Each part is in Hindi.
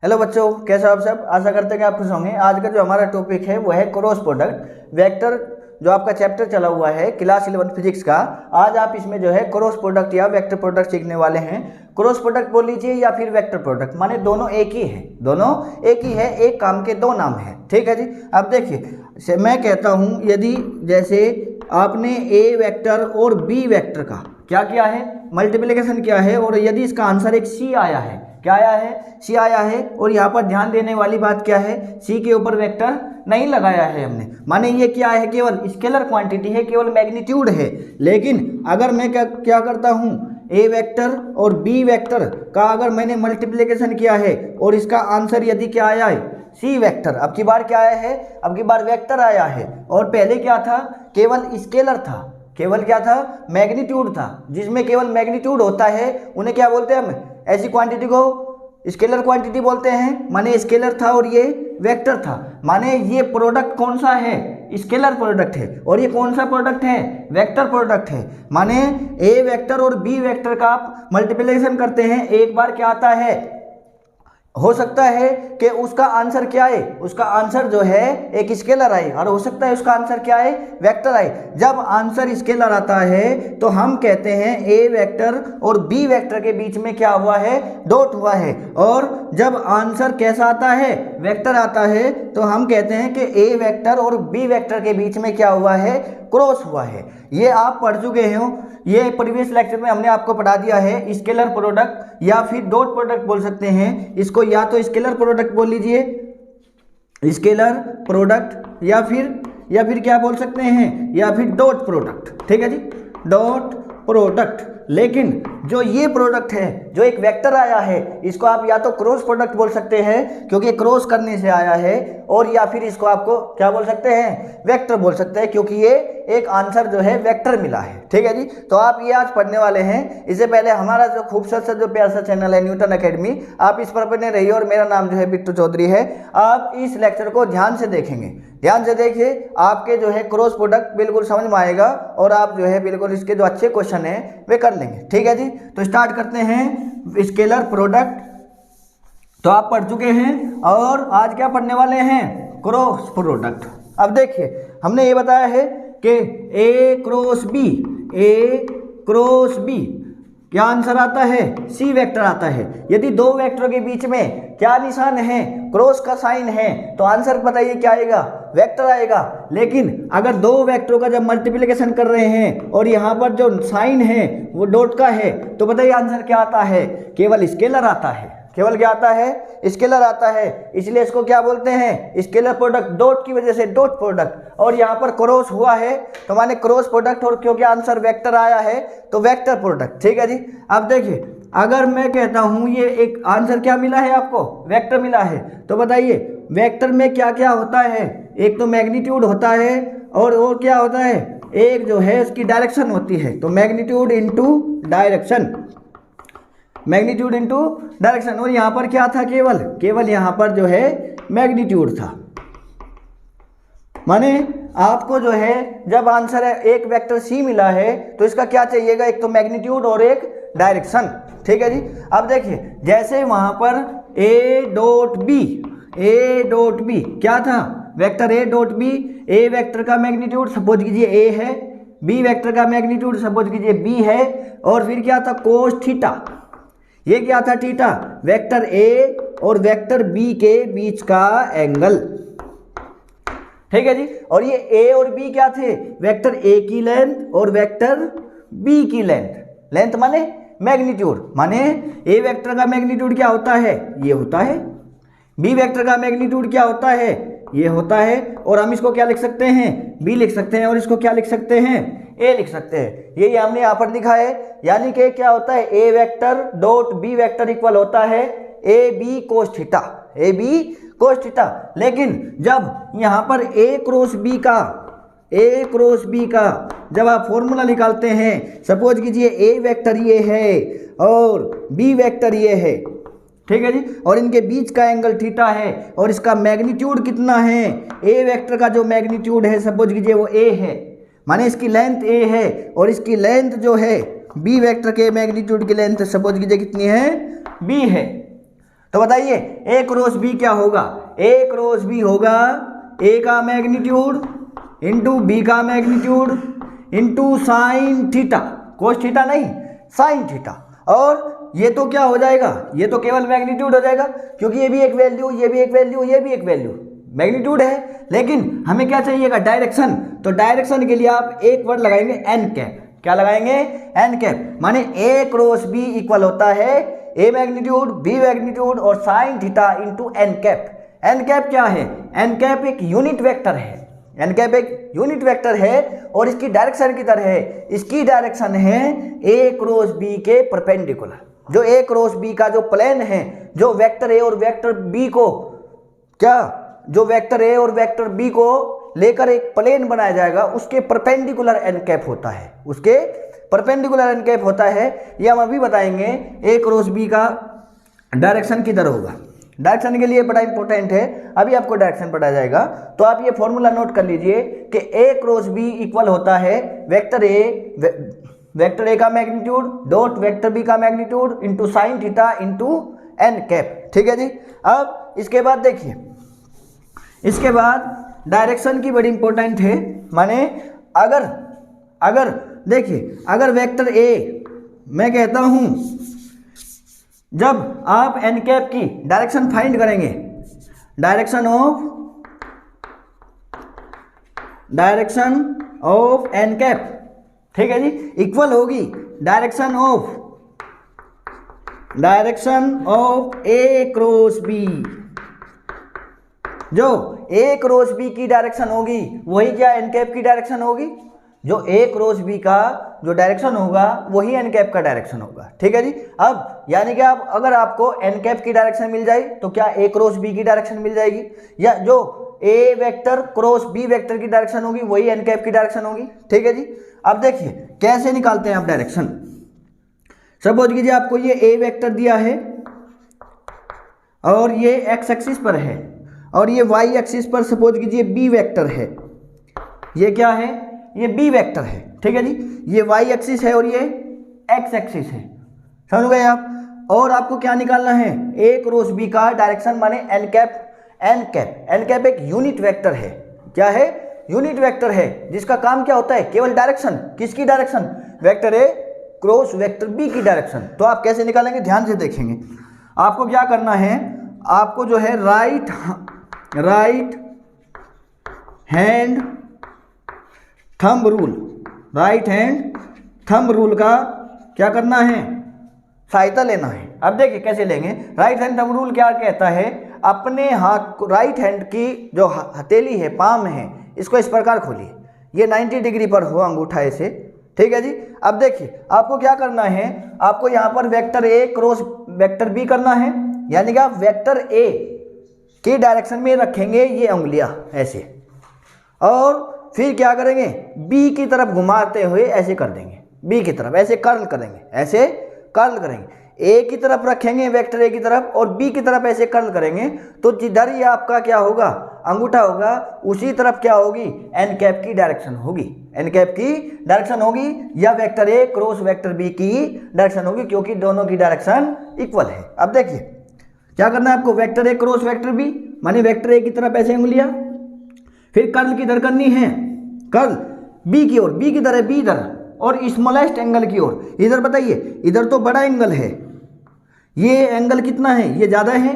हेलो बच्चों, कैसे हो आप सब। आशा करते हैं कि आप खुश होंगे। आज का जो हमारा टॉपिक है वो है क्रॉस प्रोडक्ट वेक्टर। जो आपका चैप्टर चला हुआ है क्लास 11 फिजिक्स का, आज आप इसमें जो है क्रॉस प्रोडक्ट या वेक्टर प्रोडक्ट सीखने वाले हैं। क्रॉस प्रोडक्ट बोल लीजिए या फिर वेक्टर प्रोडक्ट, माने दोनों एक ही है, दोनों एक ही है, एक काम के दो नाम है। ठीक है जी। अब देखिए, मैं कहता हूँ यदि जैसे आपने ए वेक्टर और बी वेक्टर का क्या किया है, मल्टीप्लिकेशन किया है, और यदि इसका आंसर एक सी आया है, क्या आया है, सी आया है, और यहाँ पर ध्यान देने वाली बात क्या है, सी के ऊपर वेक्टर नहीं लगाया है हमने, माने ये क्या है, केवल स्केलर क्वांटिटी है, केवल मैग्नीट्यूड है। लेकिन अगर मैं क्या करता हूँ, ए वेक्टर और बी वेक्टर का अगर मैंने मल्टीप्लिकेशन किया है और इसका आंसर यदि क्या आया है, सी वेक्टर, अब की बार क्या आया है, अब की बार वेक्टर आया है, और पहले क्या था, केवल स्केलर था, केवल क्या था, मैग्नीट्यूड था। जिसमें केवल मैग्नीट्यूड होता है उन्हें क्या बोलते हैं हम, ऐसी क्वांटिटी को स्केलर क्वांटिटी बोलते हैं। माने स्केलर था और ये वेक्टर था, माने ये प्रोडक्ट कौन सा है, स्केलर प्रोडक्ट है, और ये कौन सा प्रोडक्ट है, वेक्टर प्रोडक्ट है। माने ए वेक्टर और बी वेक्टर का आप मल्टीप्लिकेशन करते हैं, एक बार क्या आता है, हो सकता है कि उसका आंसर क्या है, उसका आंसर जो है एक स्केलर आए, और हो सकता है उसका आंसर क्या है, वेक्टर आए। जब आंसर स्केलर आता है तो हम कहते हैं ए वेक्टर और बी वेक्टर के बीच में क्या हुआ है, डॉट हुआ है। और जब आंसर कैसा आता है, वेक्टर आता है, तो हम कहते हैं कि ए वेक्टर और बी वेक्टर के बीच में क्या हुआ है, क्रॉस हुआ है। ये आप पढ़ चुके हो, ये प्रीवियस लेक्चर में हमने आपको पढ़ा दिया है। स्केलर प्रोडक्ट या फिर डॉट प्रोडक्ट बोल सकते हैं इसको, या तो स्केलर प्रोडक्ट बोल लीजिए, स्केलर प्रोडक्ट, या फिर क्या बोल सकते हैं, या फिर डॉट प्रोडक्ट। ठीक है जी, डॉट प्रोडक्ट। लेकिन जो ये प्रोडक्ट है, जो एक वेक्टर आया है, इसको आप या तो क्रॉस प्रोडक्ट बोल सकते हैं क्योंकि क्रॉस करने से आया है, और या फिर इसको आपको क्या बोल सकते हैं, वेक्टर बोल सकते हैं, क्योंकि ये एक आंसर जो है वेक्टर मिला है। ठीक है जी। तो आप ये आज पढ़ने वाले हैं। इससे पहले हमारा जो खूबसूरत सा जो प्यारा सा चैनल है न्यूटन एकेडमी, आप इस पर बने रहिए, और मेरा नाम जो है बिट्टू चौधरी है। आप इस लेक्चर को ध्यान से देखेंगे, ध्यान से देखिए, आपके जो है क्रॉस प्रोडक्ट बिल्कुल समझ में आएगा, और आप जो है बिल्कुल इसके जो अच्छे क्वेश्चन है वे कर लेंगे। ठीक है जी। तो स्टार्ट करते हैं स्केलर प्रोडक्ट। तो आप पढ़ चुके हैं, और आज क्या पढ़ने वाले हैं, क्रॉस प्रोडक्ट। अब देखिए, हमने ये बताया है कि ए क्रॉस बी, ए क्रॉस बी क्या आंसर आता है, सी वेक्टर आता है। यदि दो वेक्टरों के बीच में क्या निशान है, क्रॉस का साइन है, तो आंसर बताइए क्या आएगा, वेक्टर आएगा। लेकिन अगर दो वेक्टरों का जब मल्टीप्लिकेशन कर रहे हैं और यहाँ पर जो साइन है वो डॉट का है, तो बताइए आंसर क्या आता है, केवल स्केलर आता है, केवल क्या आता है, स्केलर आता है। इसलिए इसको क्या बोलते हैं, स्केलर प्रोडक्ट, डॉट की वजह से डॉट प्रोडक्ट। और यहाँ पर क्रॉस हुआ है तो माने क्रॉस प्रोडक्ट, और क्योंकि आंसर वेक्टर आया है तो वेक्टर प्रोडक्ट। ठीक है जी। अब देखिए, अगर मैं कहता हूँ ये एक आंसर क्या मिला है आपको, वेक्टर मिला है, तो बताइए वेक्टर में क्या क्या होता है, एक तो मैग्नीट्यूड होता है, और क्या होता है, एक जो है उसकी डायरेक्शन होती है। तो magnitude into direction, magnitude into direction. और यहाँ पर क्या था, केवल यहाँ पर जो है मैग्नीट्यूड था। माने आपको जो है जब आंसर है एक वेक्टर सी मिला है तो इसका क्या चाहिएगा, एक तो मैग्नीट्यूड और एक डायरेक्शन। ठीक है जी। अब देखिए, जैसे वहाँ पर A dot B, A dot B क्या था, vector A dot B, A vector का मैग्नीट्यूड सपोज कीजिए ए है, बी वेक्टर का मैग्नीट्यूड सपोज कीजिए बी है, और फिर क्या था, कोस थीटा, ये क्या था, थीटा, वेक्टर ए और वेक्टर बी के बीच का एंगल। ठीक है जी। और ये ए और बी क्या थे, वेक्टर ए की लेंथ और वेक्टर बी की लेंथ। लेंथ माने मैग्नीट्यूड, माने ए वेक्टर का मैग्नीट्यूड क्या होता है, ये होता है, बी वेक्टर का मैग्नीट्यूड क्या होता है, ये होता है, और हम इसको क्या लिख सकते हैं, बी लिख सकते हैं, और इसको क्या लिख सकते हैं, ए लिख सकते हैं। ये हमने यहाँ पर लिखा है, यानी कि क्या होता है, A vector dot B vector equal होता है A B cos theta, A B cos theta. लेकिन जब यहाँ पर ए क्रॉस बी का जब आप फॉर्मूला निकालते हैं, सपोज कीजिए ए वेक्टर ये है और बी वेक्टर ये है, ठीक है जी, और इनके बीच का एंगल थीटा है, और इसका मैग्नीट्यूड कितना है, ए वेक्टर का जो मैग्नीट्यूड है सपोज कीजिए वो ए है, माने इसकी लेंथ ए है, और इसकी लेंथ जो है बी वेक्टर के मैग्नीट्यूड की लेंथ सपोज कीजिए कितनी है, बी है। तो बताइए ए क्रॉस बी क्या होगा, ए क्रॉस बी होगा ए का मैग्नीट्यूड इंटू बी का magnitude into sine theta, cos theta नहीं साइन थीटा। और ये तो क्या हो जाएगा, ये तो केवल मैग्नीट्यूड हो जाएगा, क्योंकि ये भी एक वैल्यू, ये भी एक वैल्यू, ये भी एक वैल्यू, मैग्नीट्यूड है। लेकिन हमें क्या चाहिएगा, डायरेक्शन। तो डायरेक्शन के लिए आप एक वर्ड लगाएंगे एन कैप। क्या लगाएंगे, एन कैप। माने ए क्रॉस बी इक्वल होता है ए मैग्नीट्यूड बी मैग्नीट्यूड और sine theta into N cap. N cap क्या है, एन कैप एक यूनिट वेक्टर है, एन कैप एक यूनिट वेक्टर है और इसकी डायरेक्शन किधर है, इसकी डायरेक्शन है ए क्रॉस बी के परपेंडिकुलर। जो ए क्रॉस बी का जो प्लेन है, जो वेक्टर ए और वेक्टर बी को क्या, जो वेक्टर ए और वेक्टर बी को लेकर एक प्लेन बनाया जाएगा, उसके परपेंडिकुलर एन कैप होता है, उसके परपेंडिकुलर एन कैप होता है। ये हम अभी बताएंगे ए क्रॉस बी का डायरेक्शन किधर होगा। डायरेक्शन के लिए बड़ा इंपॉर्टेंट है, अभी आपको डायरेक्शन पढ़ाया जाएगा। तो आप ये फॉर्मूला नोट कर लीजिए कि ए क्रॉस बी इक्वल होता है वेक्टर ए का मैग्नीट्यूड डॉट वेक्टर बी का magnitude into sine theta into N cap. ठीक है जी। अब इसके बाद देखिए, इसके बाद डायरेक्शन की बड़ी इंपॉर्टेंट है। माने अगर देखिए, अगर वेक्टर ए, मैं कहता हूं जब आप एन कैप की डायरेक्शन फाइंड करेंगे, डायरेक्शन ऑफ एन कैप, ठीक है जी, इक्वल होगी direction of A cross B. जो ए क्रॉस बी की डायरेक्शन होगी वही क्या एन कैप की डायरेक्शन होगी, जो ए क्रॉस बी का जो डायरेक्शन होगा वही एन कैप का डायरेक्शन होगा। ठीक है जी। अब यानी कि आप अगर आपको एन कैप की डायरेक्शन मिल जाए तो क्या ए क्रॉस बी की डायरेक्शन मिल जाएगी, या जो ए वेक्टर क्रॉस बी वेक्टर की डायरेक्शन होगी वही एन कैप की डायरेक्शन होगी। ठीक है जी। अब देखिए कैसे निकालते हैं आप डायरेक्शन। सपोज कीजिए आपको ये ए वेक्टर दिया है और ये एक्स एक्सिस पर है और ये वाई एक्सिस पर सपोज कीजिए बी वेक्टर है। ये क्या है, ये बी वेक्टर है। ठीक है जी। ये वाई एक्सिस है और ये एक्स एक्सिस है, समझ गए आप। और आपको क्या निकालना है, ए क्रॉस बी का डायरेक्शन माने एन कैप। एन कैप एक यूनिट वेक्टर है। क्या है, यूनिट वेक्टर है जिसका काम क्या होता है, केवल डायरेक्शन। किसकी direction, vector A cross vector B की डायरेक्शन। तो आप कैसे निकालेंगे, ध्यान से देखेंगे। आपको क्या करना है, आपको जो है राइट हैंड थंब रूल का क्या करना है, सहायता लेना है। अब देखिए कैसे लेंगे। राइट हैंड थंब रूल क्या कहता है, अपने हाथ को, राइट हैंड की जो हथेली है, पाम है, इसको इस प्रकार खोलिए, ये 90 डिग्री पर हो अंगूठा ऐसे। ठीक है जी। अब देखिए आपको क्या करना है, आपको यहाँ पर vector A cross vector B करना है, यानी कि आप वेक्टर ए की डायरेक्शन में रखेंगे ये उंगलियां ऐसे, और फिर क्या करेंगे, बी की तरफ घुमाते हुए ऐसे कर देंगे, बी की तरफ ऐसे कर्ल करेंगे, ऐसे कर्ल करेंगे। ए की तरफ रखेंगे वेक्टर ए की तरफ और बी की तरफ ऐसे कर्ल करेंगे, तो जिधर ये आपका क्या होगा, अंगूठा होगा, उसी तरफ क्या होगी, एन कैप की डायरेक्शन होगी। एन कैप की डायरेक्शन होगी या vector A cross vector B की डायरेक्शन होगी, क्योंकि दोनों की डायरेक्शन इक्वल है। अब देखिए क्या करना है आपको, vector A cross vector B माने वेक्टर ए की तरफ ऐसे उंगलियां, फिर कर्ल किधर करनी है, कर्ल बी की ओर, बी किधर है, बी इधर, और स्मॉलेस्ट एंगल की ओर। इधर बताइए, इधर तो बड़ा एंगल है, ये एंगल कितना है, ये ज़्यादा है,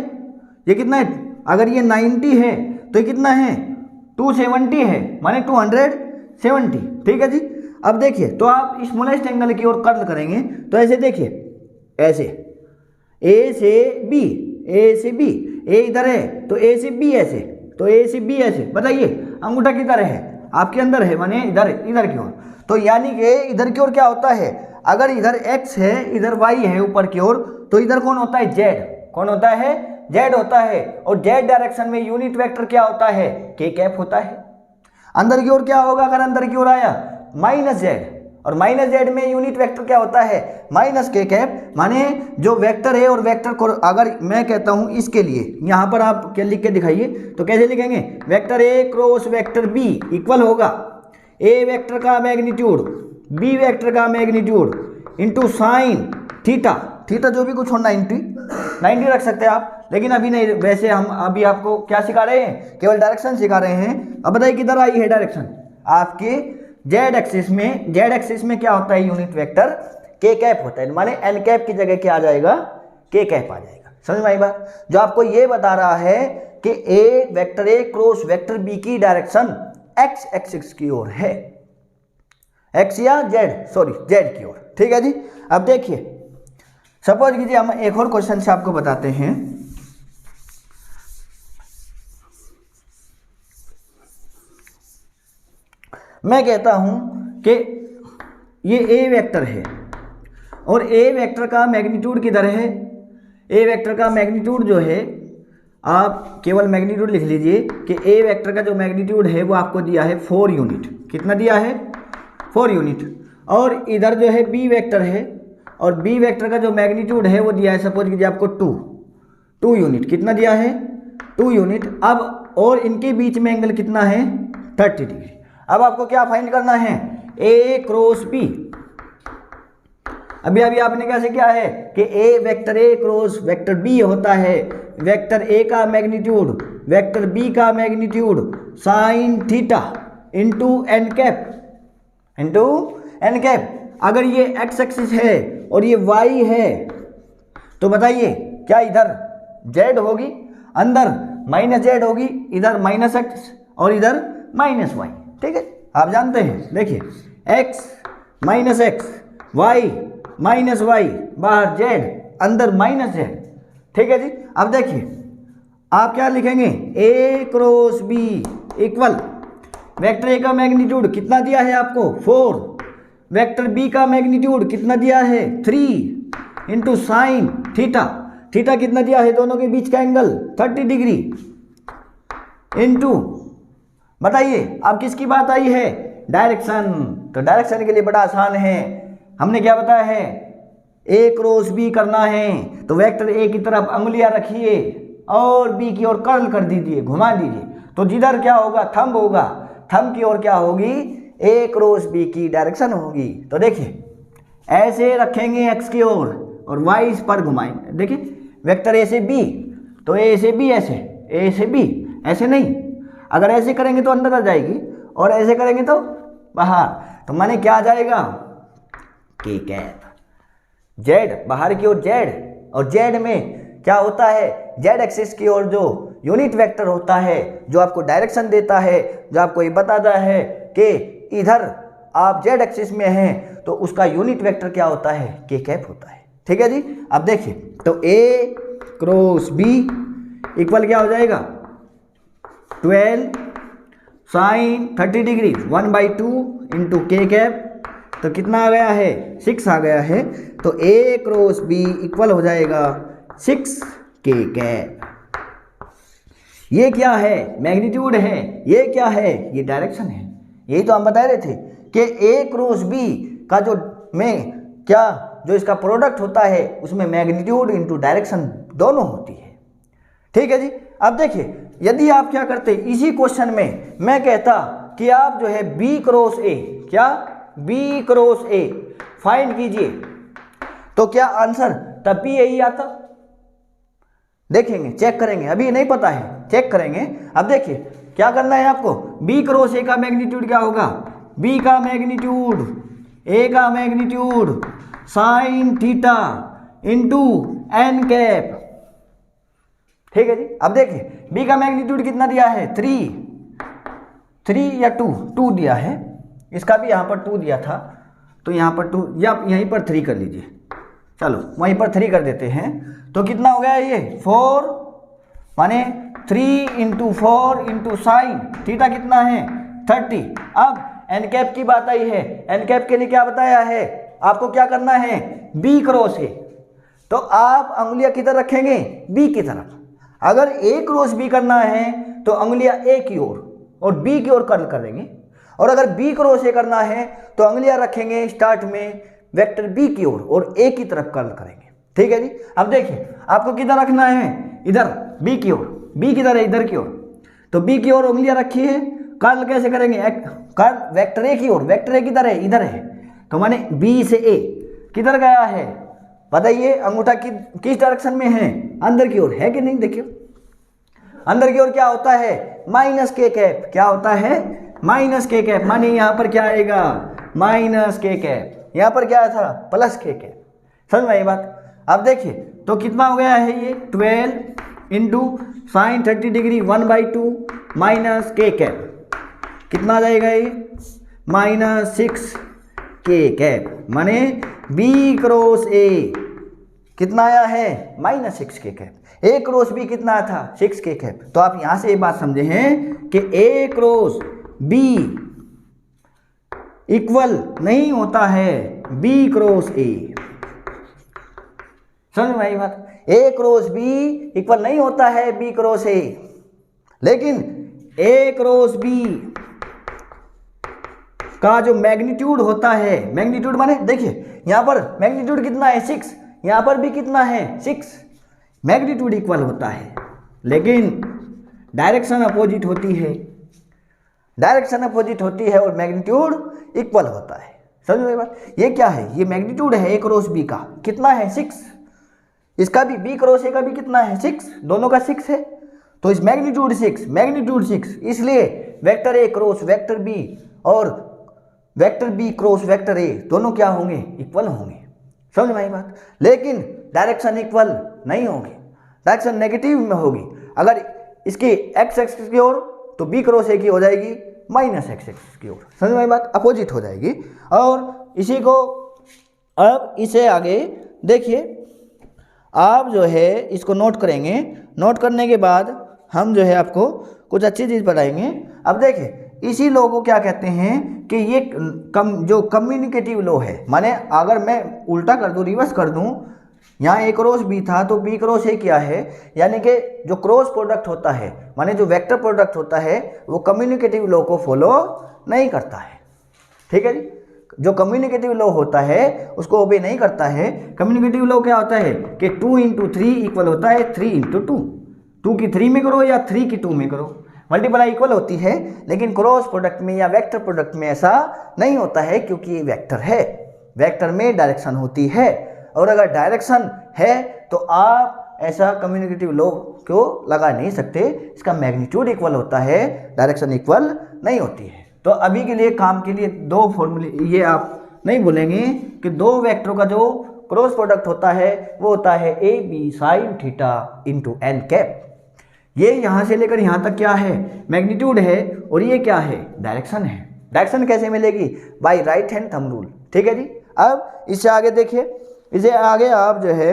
ये कितना है, अगर ये 90 है तो ये कितना है, 270 है, माने 270। ठीक है जी। अब देखिए तो आप स्मॉलेस्ट एंगल की ओर कर्ल करेंगे, तो ऐसे देखिए, ऐसे ए से बी, ए इधर है तो ए से बी ऐसे, तो ए से बी ऐसे। बताइए अंगूठा किधर है, आपके अंदर है, माने इधर की ओर। तो यानी कि इधर की ओर क्या होता है, अगर इधर x है, इधर y है ऊपर की ओर, तो इधर कौन होता है, z। कौन होता है, z होता है। और z डायरेक्शन में यूनिट वेक्टर क्या होता है, k कैप होता है। अंदर की ओर क्या होगा, अगर अंदर की ओर आया माइनस z, और माइनस z में यूनिट वेक्टर क्या होता है, माइनस k कैप। माने जो वेक्टर है और वेक्टर को अगर मैं कहता हूं इसके लिए, यहां पर आप क्या लिख के दिखाइए, तो कैसे लिखेंगे, vector a cross vector b equal होगा ए वेक्टर का मैग्नीट्यूड बी वेक्टर का magnitude into sine theta. Theta जो भी कुछ हो 90 रख सकते हैं आप, लेकिन अभी नहीं, वैसे हम अभी आपको क्या सिखा रहे हैं, केवल डायरेक्शन सिखा रहे हैं। अब बताइए किधर आई है डायरेक्शन, आपके जेड एक्सिस में। जेड एक्सिस में क्या होता है, यूनिट वेक्टर के कैप होता है, माने एन कैप की जगह क्या आ जाएगा, के कैप आ जाएगा। समझ में आई बात। जो आपको ये बता रहा है कि vector A cross vector B की डायरेक्शन एक्स एक्सिस की ओर है, एक्स या जेड, सॉरी जेड की ओर। ठीक है जी। अब देखिए, सपोज कीजिए हम एक और क्वेश्चन से आपको बताते हैं। मैं कहता हूं कि ये ए वेक्टर है और ए वेक्टर का मैग्नीट्यूड किधर है, ए वेक्टर का मैग्नीट्यूड जो है, आप केवल मैग्नीट्यूड लिख लीजिए कि ए वेक्टर का जो मैग्नीट्यूड है वो आपको दिया है 4 यूनिट। कितना दिया है, 4 यूनिट। और इधर जो है बी वेक्टर है और बी वेक्टर का जो मैग्नीट्यूड है वो दिया है, सपोज कीजिए आपको 2 यूनिट। कितना दिया है, 2 यूनिट। अब और इनके बीच में एंगल कितना है, 30 डिग्री। अब आपको क्या फाइंड करना है, ए क्रॉस बी। अभी आपने कैसे किया है कि vector A cross vector B होता है, वेक्टर ए का मैग्नीट्यूड वेक्टर बी का magnitude sine theta into N cap. अगर ये एक्स एक्सिस है और ये वाई है तो बताइए क्या इधर जेड होगी, अंदर माइनस जेड होगी, इधर माइनस एक्स और इधर माइनस वाई। ठीक है, आप जानते हैं, देखिए X minus X, Y minus Y, बाहर जेड, अंदर माइनस जेड। ठीक है जी। अब देखिए आप क्या लिखेंगे, A cross B equal vector A का मैग्नीट्यूड कितना दिया है आपको 4, वेक्टर बी का मैग्नीट्यूड कितना दिया है 3 इंटू साइन थीटा, थीटा कितना दिया है, दोनों के बीच का एंगल 30 डिग्री इंटू, बताइए अब किसकी बात आई है, डायरेक्शन। तो डायरेक्शन के लिए बड़ा आसान है, हमने क्या बताया है, ए क्रॉस बी करना है तो वेक्टर ए की तरफ अंगुलियां रखिए और बी की ओर कर्ल कर दीजिए, घुमा दीजिए, तो जिधर क्या होगा, थंब होगा, थंब की ओर क्या होगी, ए क्रॉस बी की डायरेक्शन होगी। तो देखिए ऐसे रखेंगे एक्स की ओर और वाई इस पर घुमाएंगे। देखिए वेक्टर ए से बी, तो ए से बी ऐसे, ए से बी ऐसे नहीं, अगर ऐसे करेंगे तो अंदर आ जाएगी और ऐसे करेंगे तो बाहर, तो माने क्या आ जाएगा, के कैप। जेड बाहर की ओर जेड, और जेड में क्या होता है, जेड एक्सिस की ओर जो यूनिट वेक्टर होता है जो आपको डायरेक्शन देता है, जो आपको ये बताता है कि इधर आप जेड एक्सिस में हैं तो उसका यूनिट वेक्टर क्या होता है, के कैप होता है। ठीक है जी। अब देखिए तो ए क्रॉस बी इक्वल क्या हो जाएगा, 12 साइन 30 डिग्री 1/2 इंटू के कैप, तो कितना आ गया है, 6 आ गया है। तो ए क्रॉस बी इक्वल हो जाएगा 6 के कैप। ये क्या है, मैग्नीट्यूड है, ये क्या है, ये डायरेक्शन है। यही तो हम बता रहे थे कि ए क्रॉस बी का जो में क्या जो इसका प्रोडक्ट होता है उसमें मैग्नीट्यूड इंटू डायरेक्शन दोनों होती है। ठीक है जी। अब देखिए यदि आप क्या करते, इसी क्वेश्चन में मैं कहता कि आप जो है बी क्रॉस ए, क्या बी क्रॉस ए फाइंड कीजिए, तो क्या आंसर तब भी यही आता, देखेंगे चेक करेंगे, अभी नहीं पता है चेक करेंगे। अब देखिए क्या करना है आपको, बी क्रॉस ए का मैग्नीट्यूड क्या होगा, बी का मैग्नीट्यूड, ए का magnitude sine theta into N cap. ठीक है जी। अब देखिए बी का मैग्नीट्यूड कितना दिया है, 3 या 2 दिया है, इसका भी यहाँ पर 2 दिया था, तो यहाँ पर 2 या यहीं पर 3 कर लीजिए, चलो वहीं पर 3 कर देते हैं, तो कितना हो गया ये 4, माने 3 इंटू 4 इंटू साइन थीटा कितना है 30। अब एन कैप की बात आई है, एन कैप के लिए क्या बताया है, आपको क्या करना है, बी क्रॉस ए, तो आप अंगुलियां किधर रखेंगे, बी की तरफ। अगर ए क्रॉस बी करना है तो अंगुलियां ए की ओर और बी की ओर कर्ल करेंगे, और अगर बी क्रॉस ए करना है तो अंगुलियां रखेंगे स्टार्ट में वेक्टर बी की ओर और ए की तरफ कर्ल करेंगे। ठीक है जी। अब देखिए आपको किधर रखना है, इधर बी की ओर, बी किधर है, इधर की ओर, तो बी की ओर उंगलियां रखी है, कर्ल कैसे करेंगे, कर्ल वेक्टर ए की ओर, वेक्टर ए किधर है, इधर है, तो माने बी से ए किधर गया है बताइए अंगूठा किस डायरेक्शन में है, अंदर की ओर है कि नहीं। देखिए अंदर की ओर क्या होता है, माइनस के कैप, क्या होता है माइनस के कैप, माने यहाँ पर क्या आएगा माइनस के कैप, यहाँ पर क्या था प्लस के कैप, समझ में आई बात। अब देखिए तो कितना हो गया है ये 12 इंटू साइन 30 डिग्री 1/2 माइनस के कैप, कितना आ जाएगा ये -6 के कैप, माने बी क्रॉस ए कितना आया है -6 के कैप, ए क्रॉस बी कितना था 6 के कैप। तो आप यहां से ये बात समझे हैं कि ए क्रॉस बी इक्वल नहीं होता है बी क्रॉस ए, समझ में आई बात। ए क्रॉस बी इक्वल नहीं होता है बी क्रॉस ए, लेकिन ए क्रॉस बी का जो मैग्नीट्यूड होता है, मैग्नीट्यूड माने देखिए यहां पर मैग्नीट्यूड कितना है 6, यहां पर भी कितना है 6, मैग्नीट्यूड इक्वल होता है लेकिन डायरेक्शन अपोजिट होती है, डायरेक्शन अपोजिट होती है और मैग्नीट्यूड इक्वल होता है, समझ में बात। ये क्या है, ये मैग्नीट्यूड है ए क्रॉस बी का कितना है 6, इसका भी बी क्रॉस ए का भी कितना है 6, दोनों का 6 है, तो इस मैग्नीट्यूड 6 इसलिए vector A cross vector B और vector B cross vector A दोनों क्या होंगे इक्वल होंगे, समझ में आई बात। लेकिन डायरेक्शन इक्वल नहीं होगी, डायरेक्शन नेगेटिव में होगी। अगर इसकी एक्स एक्सिस की ओर तो बी क्रॉस ए की हो जाएगी -x एक्सिस की ओर, समझ में आई बात, अपोजिट हो जाएगी। और इसी को अब इसे आगे देखिए, आप जो है इसको नोट करेंगे, नोट करने के बाद हम जो है आपको कुछ अच्छी चीज़ बताएंगे। अब देखिए इसी लॉ को क्या कहते हैं कि ये जो कम्युनिकेटिव लॉ है, माने अगर मैं उल्टा कर दूं रिवर्स कर दूं, यहाँ ए क्रॉस बी था तो बी क्रॉस ए क्या है, यानी कि जो क्रॉस प्रोडक्ट होता है माने जो वेक्टर प्रोडक्ट होता है वो कम्युनिकेटिव लॉ को फॉलो नहीं करता है, ठीक है जी। जो कम्युनिकेटिव लॉ होता है उसको ओबे नहीं करता है। कम्युनिकेटिव लॉ क्या होता है कि 2 × 3 इक्वल होता है 3 × 2, 2 की 3 में करो या 3 की 2 में करो, मल्टीप्लाई इक्वल होती है। लेकिन क्रॉस प्रोडक्ट में या वेक्टर प्रोडक्ट में ऐसा नहीं होता है क्योंकि ये वेक्टर है, वेक्टर में डायरेक्शन होती है, और अगर डायरेक्शन है तो आप ऐसा कम्युनिकेटिव लॉ को लगा नहीं सकते, इसका मैग्नीट्यूड इक्वल होता है, डायरेक्शन इक्वल नहीं होती है। तो अभी के लिए काम के लिए दो फॉर्मूले, ये आप नहीं बोलेंगे कि दो वेक्टरों का जो क्रॉस प्रोडक्ट होता है वो होता है A B sine theta into N cap. ये यहाँ से लेकर यहाँ तक क्या है मैग्नीट्यूड है, और ये क्या है डायरेक्शन है। डायरेक्शन कैसे मिलेगी, by right hand thumb rule, ठीक है जी। अब इससे आगे देखिए, इसे आगे आप जो है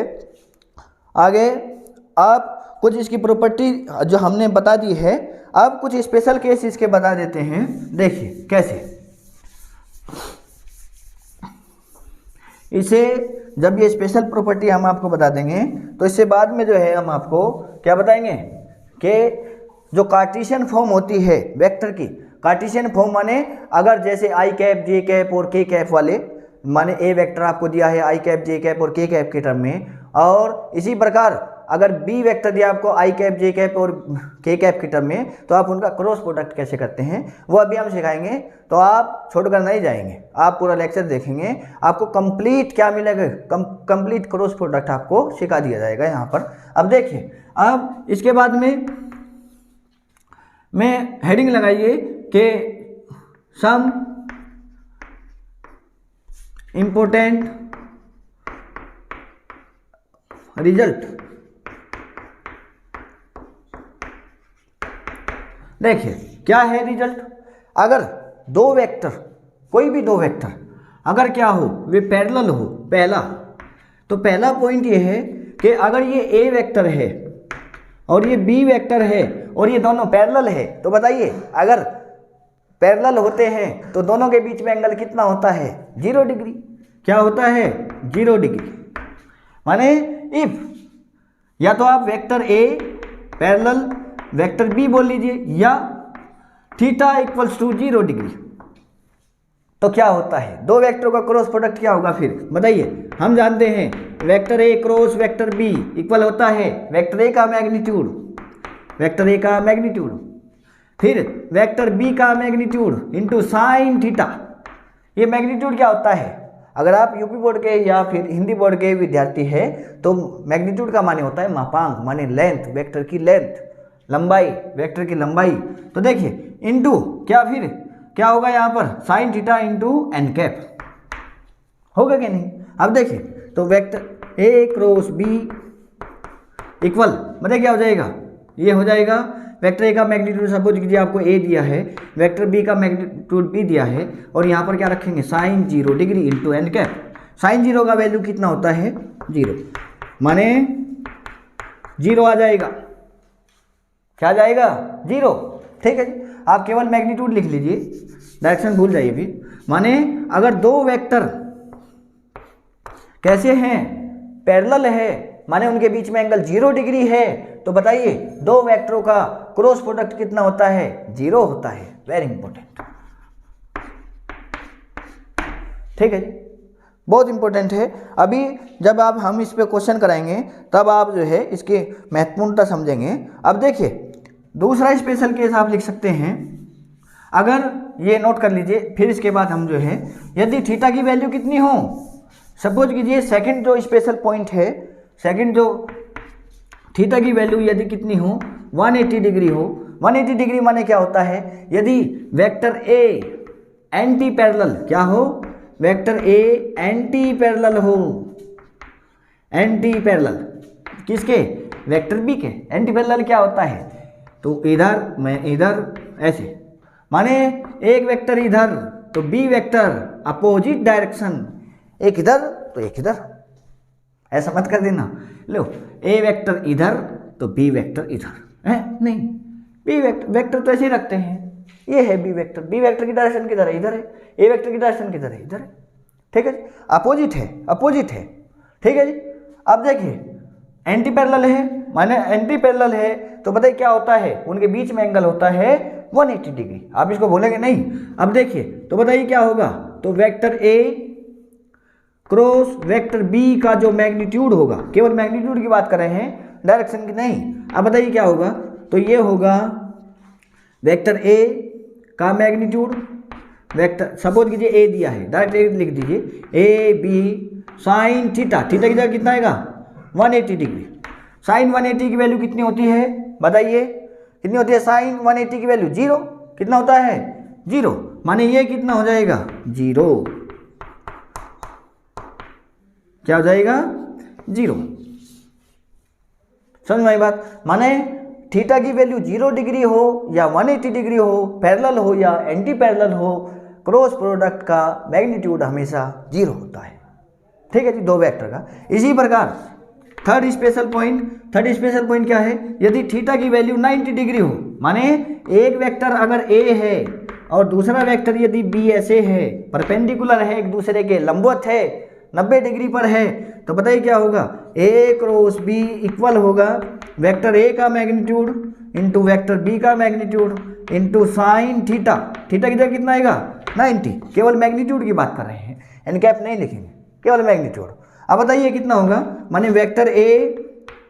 आगे आप कुछ इसकी प्रॉपर्टी जो हमने बता दी है, अब कुछ स्पेशल केस इसके बता देते हैं। देखिए कैसे, इसे जब ये स्पेशल प्रॉपर्टी हम आपको बता देंगे तो इससे बाद में जो है हम आपको क्या बताएंगे कि जो कार्टेशियन फॉर्म होती है वेक्टर की, कार्टेशियन फॉर्म माने अगर जैसे आई कैप जे कैप और के कैप वाले, माने ए वेक्टर आपको दिया है आई कैप जे कैप और के कैप के टर्म में, और इसी प्रकार अगर बी वेक्टर दिया आपको आई कैप जे कैप और के कैप के टर्म में, तो आप उनका क्रॉस प्रोडक्ट कैसे करते हैं वो अभी हम सिखाएंगे। तो आप छोड़कर नहीं जाएंगे, आप पूरा लेक्चर देखेंगे, आपको कंप्लीट क्या मिलेगा, कंप्लीट क्रॉस प्रोडक्ट आपको सिखा दिया जाएगा यहाँ पर। अब देखिए, अब इसके बाद में हेडिंग लगाइए कि सम इम्पोर्टेंट रिजल्ट। देखिए क्या है रिजल्ट, अगर दो वेक्टर, कोई भी दो वेक्टर अगर क्या हो वे पैरेलल हो, पहला तो पहला पॉइंट ये है कि अगर ये ए वेक्टर है और ये बी वेक्टर है और ये दोनों पैरेलल है, तो बताइए अगर पैरेलल होते हैं तो दोनों के बीच में एंगल कितना होता है 0 डिग्री। क्या होता है 0 डिग्री। माने इफ या तो आप vector A parallel vector B बोल लीजिए या थीटा इक्वल्स टू 0 डिग्री, तो क्या होता है दो वेक्टरों का क्रॉस प्रोडक्ट क्या होगा फिर बताइए। हम जानते हैं vector A cross vector B equal होता है वेक्टर ए का मैग्नीट्यूड, वेक्टर ए का मैग्नीट्यूड फिर वेक्टर बी का मैग्नीट्यूड इंटू साइन थीटा। ये मैग्नीट्यूड क्या होता है, अगर आप यूपी बोर्ड के या फिर हिंदी बोर्ड के विद्यार्थी हैं तो मैग्नीट्यूड का माने होता है मापांक, माने लेंथ, वेक्टर की लेंथ, लंबाई, वेक्टर की लंबाई। तो देखिए इनटू क्या, फिर क्या होगा यहाँ पर sine theta into N cap, होगा कि नहीं। अब देखिए तो vector A cross B equal मतलब क्या हो जाएगा, ये हो जाएगा वेक्टर ए का मैग्नीट्यूड सपोज कीजिए आपको ए दिया है, वेक्टर बी का मैग्नीट्यूड बी दिया है, और यहाँ पर क्या रखेंगे sine 0 degree into N cap. Sine 0 का वैल्यू कितना होता है 0, माने 0 आ जाएगा, क्या आ जाएगा 0। ठीक है जी, आप केवल मैग्नीट्यूड लिख लीजिए, डायरेक्शन भूल जाइए भी। माने अगर दो वेक्टर कैसे हैं, पैरेलल है, माने उनके बीच में एंगल 0 डिग्री है, तो बताइए दो वेक्टरों का क्रॉस प्रोडक्ट कितना होता है 0 होता है। वेरी इंपॉर्टेंट, ठीक है जी, बहुत इंपॉर्टेंट है। अभी जब आप हम इस पे क्वेश्चन कराएंगे तब आप जो है इसकी महत्वपूर्णता समझेंगे। अब देखिए दूसरा स्पेशल केस आप लिख सकते हैं, अगर ये नोट कर लीजिए, फिर इसके बाद हम जो है यदि थीटा की वैल्यू कितनी हो, सपोज कीजिए सेकंड जो स्पेशल पॉइंट है, सेकंड जो थीटा की वैल्यू यदि कितनी हो 180 डिग्री हो। 180 डिग्री माने क्या होता है, यदि वेक्टर ए एंटी पैरेलल क्या हो, वेक्टर ए एंटी पैरेलल हो, एंटी पैरेलल किसके, वेक्टर बी के। एंटी पैरेलल क्या होता है, तो इधर मैं इधर ऐसे, माने एक वेक्टर इधर तो बी वेक्टर अपोजिट डायरेक्शन, एक इधर तो एक इधर, ऐसा मत कर देना। लो ए वेक्टर इधर तो बी वेक्टर इधर है, नहीं बी वेक्टर तो ऐसे ही रखते हैं, ये है बी वेक्टर, बी वेक्टर की डायरेक्शन किधर है, इधर है, ए वेक्टर की डायरेक्शन किधर है, इधर है। ठीक है जी, अपोजिट है, अपोजिट है। ठीक है जी, अब देखिए एंटी पैरेलल है, माने एंटी पैरेलल है तो बताइए क्या होता है, उनके बीच में एंगल होता है 180 डिग्री। आप इसको बोलेंगे नहीं। अब देखिए तो बताइए क्या होगा, तो vector A cross vector B का जो मैग्नीट्यूड होगा, केवल मैग्नीट्यूड की बात कर रहे हैं, डायरेक्शन की नहीं। अब बताइए क्या होगा, तो ये होगा वेक्टर ए का मैग्नीट्यूड, वेक्टर सपोज कीजिए ए दिया है, डायरेक्ट ए लिख दीजिए A B sine theta, theta की जगह कितना आएगा 180 डिग्री। साइन 180 की वैल्यू कितनी होती है बताइए, कितनी होती है साइन 180 की वैल्यू 0, कितना होता है 0, माने ये कितना हो जाएगा 0, क्या हो जाएगा 0। समझ में आई बात, माने थीटा की वैल्यू 0 डिग्री हो या 180 डिग्री हो, पैरेलल हो या एंटी पैरेलल हो, क्रॉस प्रोडक्ट का मैग्नीट्यूड हमेशा 0 होता है। ठीक है जी, दो वेक्टर का। इसी प्रकार थर्ड स्पेशल पॉइंट क्या है, यदि थीटा की वैल्यू 90 डिग्री हो, माने एक वेक्टर अगर ए है और दूसरा वेक्टर यदि बी ऐसे है, परपेंडिकुलर है एक दूसरे के, लंबवत है 90 डिग्री पर है, तो बताइए क्या होगा, ए क्रॉस बी इक्वल होगा वेक्टर ए का मैग्नीट्यूड इंटू वेक्टर बी का magnitude into sine theta, theta की जगह कितना आएगा 90, केवल मैग्नीट्यूड की बात कर रहे हैं, एन कैप नहीं लिखेंगे, केवल मैग्नीट्यूड। अब बताइए कितना होगा, माने vector A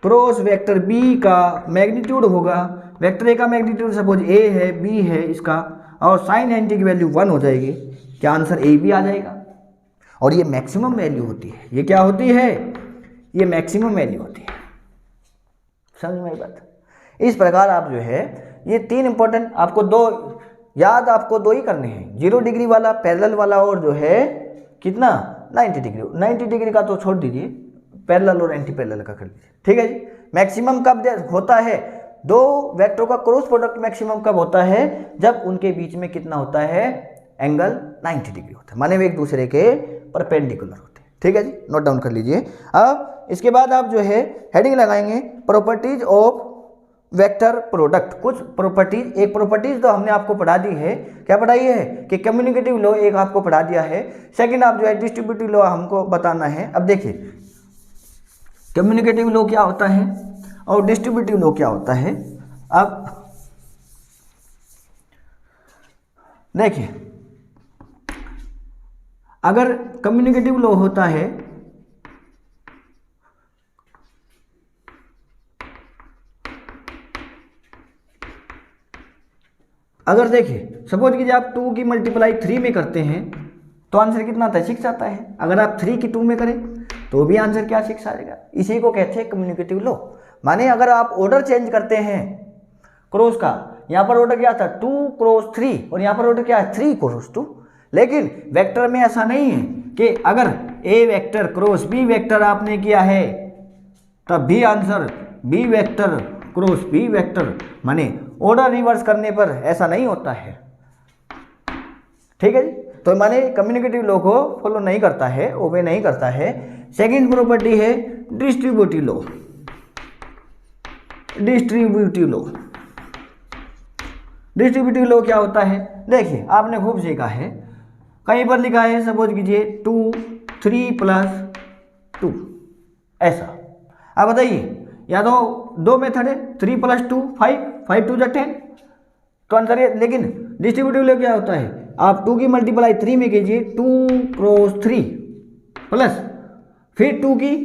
cross vector B का मैग्नीट्यूड होगा, वेक्टर ए का मैग्नीट्यूड सपोज ए है बी है इसका, और साइन 90 की वैल्यू 1 हो जाएगी, क्या आंसर ए बी आ जाएगा। और ये मैक्सिमम वैल्यू होती है, ये क्या होती है, ये मैक्सिमम वैल्यू होती है। समझ में आई बात। इस प्रकार आप जो है ये तीन इंपॉर्टेंट आपको दो याद, आपको दो ही करने हैं, 0 डिग्री वाला, पैरेलल वाला, और जो है कितना 90 डिग्री। 90 डिग्री का तो छोड़ दीजिए, पैरेलल और एंटी पैरेलल का कर लीजिए। ठीक है जी, मैक्सिमम कब होता है, दो वेक्टरों का क्रॉस प्रोडक्ट मैक्सिमम कब होता है, जब उनके बीच में कितना होता है एंगल 90 डिग्री होता है, माने वे एक दूसरे के परपेंडिकुलर होते हैं। ठीक है जी, नोट डाउन कर लीजिए। अब इसके बाद आप जो है हेडिंग लगाएंगे प्रॉपर्टीज ऑफ वेक्टर प्रोडक्ट। कुछ प्रॉपर्टीज, एक प्रॉपर्टीज तो हमने आपको पढ़ा दी है, क्या पढ़ाई है कि कम्युनिकेटिव लॉ एक आपको पढ़ा दिया है, सेकंड आप जो है डिस्ट्रीब्यूटिव लॉ हमको बताना है। अब देखिए कम्युनिकेटिव लॉ क्या होता है और डिस्ट्रीब्यूटिव लॉ क्या होता है। अब देखिए अगर कम्युनिकेटिव लॉ होता है, अगर देखिए सपोज कीजिए आप 2 की मल्टीप्लाई 3 में करते हैं तो आंसर कितना आता है 6 आता है। अगर आप 3 की 2 में करें तो भी आंसर क्या 6 आएगा। इसी को कहते हैं कम्युनिकेटिव लॉ। माने अगर आप ऑर्डर चेंज करते हैं क्रॉस का, यहाँ पर ऑर्डर क्या था 2 क्रॉस 3 और यहाँ पर ऑर्डर क्या है 3 क्रॉस 2, लेकिन वेक्टर में ऐसा नहीं है कि अगर A vector cross B vector आपने किया है तब भी answer B vector cross B vector, माने ऑर्डर रिवर्स करने पर ऐसा नहीं होता है। ठीक है जी, तो माने कम्युनिकेटिव लॉ को फॉलो नहीं करता है, ओबे नहीं करता है। सेकंड प्रॉपर्टी है distributive law. Distributive law, distributive law क्या होता है, देखिए आपने खूब सीखा है, कहीं पर लिखा है सपोज कीजिए 2 3 + 2 ऐसा। अब बताइए या तो 2 मेथड है 3 + 2 5 5 2 10 तो आंसर है। लेकिन डिस्ट्रीब्यूटिव लॉ क्या होता है, आप 2 की मल्टीप्लाई 3 में कीजिए 2 क्रॉस 3 प्लस फिर 2 की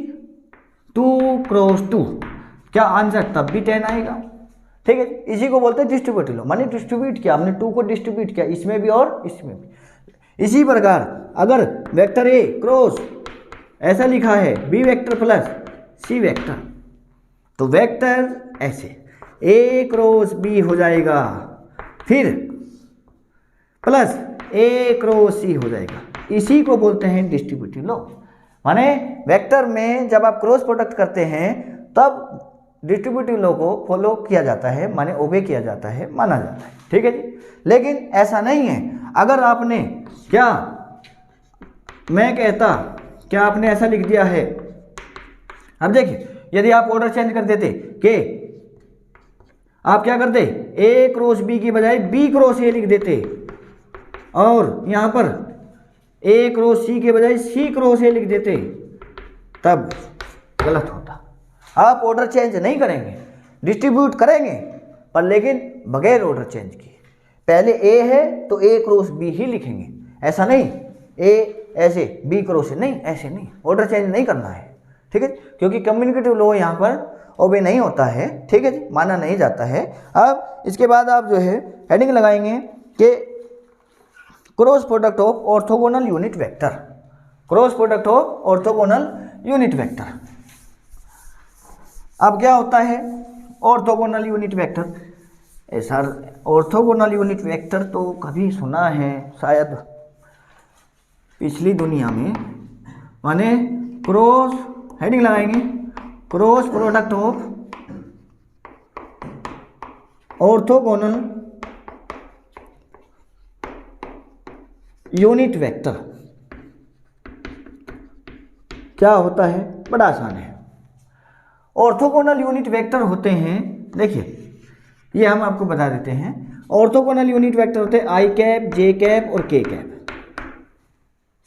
2 क्रॉस 2, क्या आंसर तब भी 10 आएगा। ठीक है, इसी को बोलते हैं डिस्ट्रीब्यूटिव लॉ। माने डिस्ट्रीब्यूट किया हमने, 2 को डिस्ट्रीब्यूट किया इसमें भी और इसमें भी। इसी प्रकार अगर वेक्टर ए क्रॉस ऐसा लिखा है B vector plus C vector, तो वेक्टर ऐसे ए क्रॉस बी हो जाएगा, फिर प्लस ए क्रॉस सी हो जाएगा। इसी को बोलते हैं डिस्ट्रीब्यूटिव लॉ। माने वेक्टर में जब आप क्रॉस प्रोडक्ट करते हैं तब डिस्ट्रीब्यूटिव लॉ को फॉलो किया जाता है, माने ओबे किया जाता है, माना जाता है। ठीक है जी, लेकिन ऐसा नहीं है। अगर आपने क्या मैं कहता क्या आपने ऐसा लिख दिया है, अब देखिए यदि आप ऑर्डर चेंज कर देते कि आप क्या करते ए क्रॉस बी की बजाय बी क्रॉस ए लिख देते और यहाँ पर ए क्रॉस सी के बजाय सी क्रॉस ए लिख देते, तब गलत होता। आप ऑर्डर चेंज नहीं करेंगे, डिस्ट्रीब्यूट करेंगे पर लेकिन बगैर ऑर्डर चेंज किए। पहले ए है तो ए क्रॉस बी ही लिखेंगे, ऐसा नहीं ए ऐसे बी क्रॉस नहीं, ऐसे नहीं, ऑर्डर चेंज नहीं करना है। ठीक है, क्योंकि कम्युनिकेटिव लॉ यहाँ पर ओबे नहीं होता है। ठीक है जी, माना नहीं जाता है। अब इसके बाद आप जो है हेडिंग लगाएंगे कि cross product of orthogonal unit vector. Cross product of orthogonal unit vector. अब क्या होता है orthogonal unit vector? Sir orthogonal unit vector तो कभी सुना है शायद पिछली दुनिया में, माने क्रॉस हेडिंग लगाएंगे cross product of orthogonal unit vector. क्या होता है? बड़ा आसान है। ऑर्थोगोनल यूनिट वेक्टर होते हैं, देखिए ये हम आपको बता देते हैं। ऑर्थोगोनल यूनिट वेक्टर होते हैं आई कैप, जे कैप और के कैप।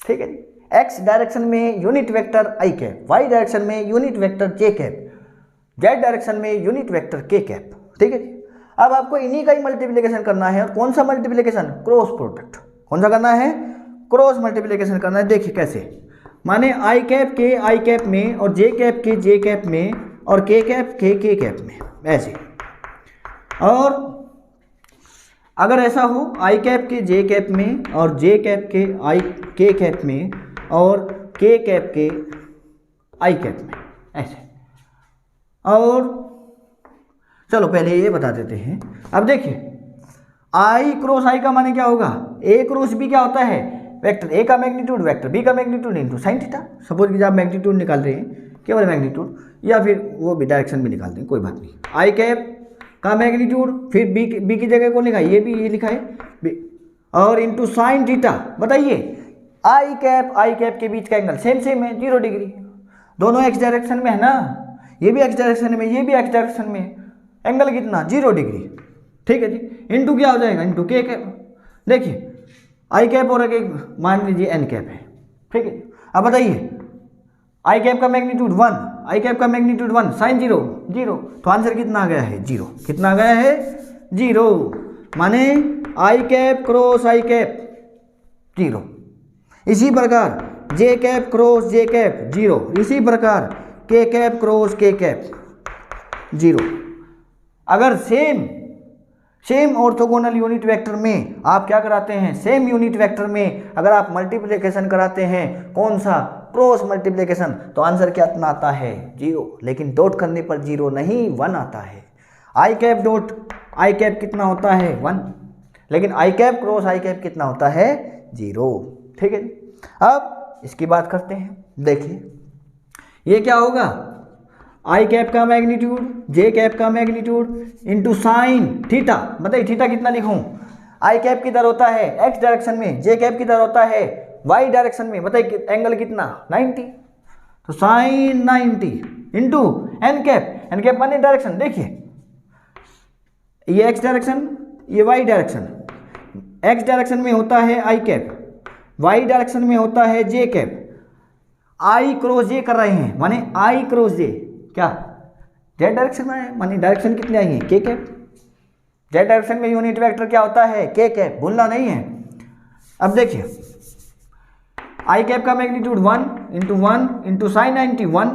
ठीक है जी, एक्स डायरेक्शन में यूनिट वेक्टर आई कैप, वाई डायरेक्शन में यूनिट वेक्टर जे कैप, जेड डायरेक्शन में यूनिट वेक्टर के कैप। ठीक है जी, अब आपको इन्हीं का ही मल्टीप्लिकेशन करना है। और कौन सा मल्टीप्लिकेशन? Cross product. कौन सा करना है? क्रॉस मल्टीप्लिकेशन करना है। देखिए कैसे, माने आई कैप के आई कैप में और जे कैप के जे कैप में और के कैप के कैप में, ऐसे। और अगर ऐसा हो आई कैप के जे कैप में और जे कैप के आई के कैप में और के कैप के आई कैप में, ऐसे। और चलो पहले ये बता देते हैं। अब देखिए आई क्रॉस आई का माने क्या होगा? ए क्रॉस बी क्या होता है? वेक्टर ए का मैग्नीट्यूड वेक्टर बी का magnitude into sine theta. Suppose कि आप मैग्नीट्यूड निकाल रहे हैं, केवल मैग्नीट्यूड, या फिर वो भी डायरेक्शन भी निकाल दें, कोई बात नहीं। आई कैप का मैग्नीट्यूड, फिर बी की जगह कौन लिखा है? ये भी ये लिखा है बी, और इनटू साइन थीटा। बताइए आई कैप के बीच का एंगल सेम सेम है, 0 डिग्री। दोनों एक्स डायरेक्शन में है ना, ये भी एक्स डायरेक्शन में, ये भी एक्स डायरेक्शन में, एंगल कितना? 0 डिग्री। ठीक है जी, इनटू क्या हो जाएगा? इनटू के कैप। देखिए आई कैप और एक मान लीजिए एन कैप है। ठीक है, अब बताइए आई कैप का मैग्नीट्यूड 1, आई कैप का मैग्नीट्यूड 1, साइन 0 0, तो आंसर कितना आ गया है? 0। कितना आ गया है? 0। माने आई कैप क्रॉस आई कैप 0। इसी प्रकार जे कैप क्रॉस जे कैप 0। इसी प्रकार के कैप क्रॉस के कैप 0। अगर सेम ऑर्थोगोनल यूनिट वेक्टर में आप क्या कराते हैं, सेम यूनिट वेक्टर में अगर आप मल्टीप्लिकेशन कराते हैं, कौन सा, क्रॉस मल्टीप्लिकेशन, तो आंसर क्या आता है 0, लेकिन डॉट करने पर 0 नहीं 1 आता है। आई कैप डॉट आई कैप कितना होता है 1, लेकिन आई कैप क्रॉस आई कैप कितना होता है 0। ठीक है, अब इसकी बात करते हैं। देखिए ये क्या होगा, आई कैप का मैग्नीट्यूड जे कैप का मैग्नीट्यूड इंटू साइन थीटा। बताइए थीटा कितना लिखूं, आई कैप किधर होता है एक्स डायरेक्शन में, जे कैप किधर होता है वाई डायरेक्शन में। बताइए एंगल कितना 90, तो sine 90 into N cap, N cap माने डायरेक्शन। देखिए ये एक्स डायरेक्शन, ये वाई डायरेक्शन, एक्स डायरेक्शन में होता है आई कैप, वाई डायरेक्शन में होता है जे कैप। आई क्रॉस जे कर रहे हैं माने आई क्रॉस जे क्या जेड डायरेक्शन में है, माने डायरेक्शन कितनी आई है के कैप। जेड डायरेक्शन में यूनिट वेक्टर क्या होता है के कैप, भूलना नहीं है। अब देखिए आई कैप का मैग्नीट्यूड 1 इंटू साइन 90 1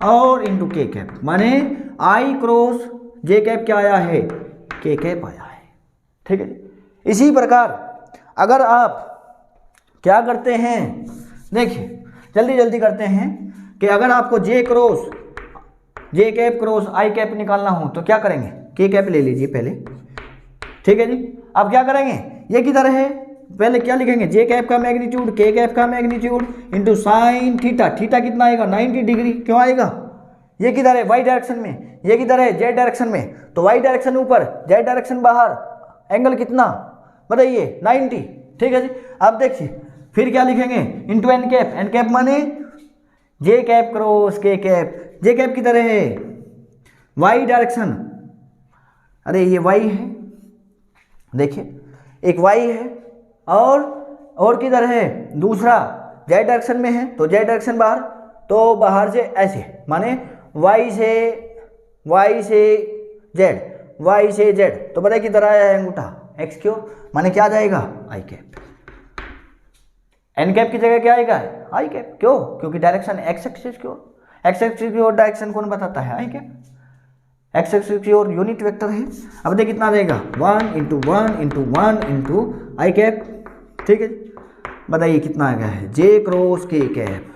और इंटू के कैप, माने आई क्रॉस जे कैप क्या आया है के कैप आया है। ठीक है, इसी प्रकार अगर आप क्या करते हैं, देखिए जल्दी जल्दी करते हैं कि अगर आपको जे कैप क्रॉस आई कैप निकालना हो तो क्या करेंगे, के कैप ले लीजिए पहले। ठीक है जी, अब क्या करेंगे, ये किधर है, पहले क्या लिखेंगे, जे कैप का मैग्नीट्यूड के कैप का magnitude into sine theta. Theta कितना आएगा 90 डिग्री। क्यों आएगा, ये किधर है वाई डायरेक्शन में, ये किधर है जेड डायरेक्शन में, तो वाई डायरेक्शन ऊपर जेड डायरेक्शन बाहर, एंगल कितना बताइए 90। ठीक है जी, अब देखिए फिर क्या लिखेंगे into N cap, N cap माने J cap cross K cap. J cap किधर है वाई डायरेक्शन, अरे ये वाई है, देखिए एक वाई है और किधर है दूसरा जेड डायरेक्शन में है, तो जेड डायरेक्शन बाहर, तो बाहर से ऐसे माने वाई से जेड, वाई से जेड, तो बताइए किधर आया है अंगूठा एक्स क्यों, माने क्या आ जाएगा आई कैप। एन कैप की जगह क्या आएगा आई कैप, क्यों, क्योंकि डायरेक्शन एक्स एक्सिस की ओर, एक्स एक्सिस की ओर डायरेक्शन कौन बताता है आई कैप, एक्स एक्सिस की ओर यूनिट वेक्टर है। अब देखिए कितना आ जाएगा 1 into 1 into 1 into i cap. ठीक है, बताइए कितना आ गया है जे क्रॉस के कैप।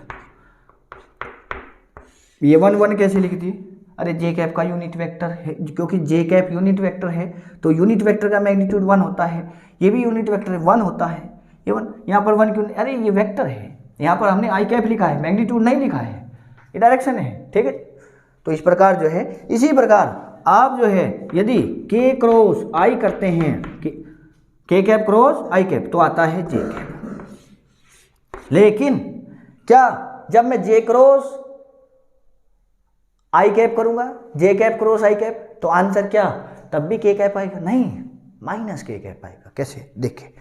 ये 1 1 कैसे लिख दिए, अरे जे कैप का यूनिट वेक्टर है, क्योंकि जे कैप यूनिट वेक्टर है तो यूनिट वेक्टर का मैग्नीट्यूड 1 होता है, ये भी यूनिट वेक्टर है 1 होता है, ये 1 यहाँ पर 1 क्यों, अरे ये वेक्टर है, यहाँ पर हमने आई कैप लिखा है मैग्नीट्यूड नहीं लिखा है, ये डायरेक्शन है। ठीक है, तो इस प्रकार जो है, इसी प्रकार आप जो है यदि के क्रॉस आई करते हैं, के कैप क्रॉस आई कैप, तो आता है जे कैप। लेकिन क्या जब मैं जे क्रॉस आई कैप करूंगा, जे कैप क्रॉस आई कैप, तो आंसर क्या तब भी के कैप आएगा, नहीं माइनस के कैप आएगा। कैसे, देखिए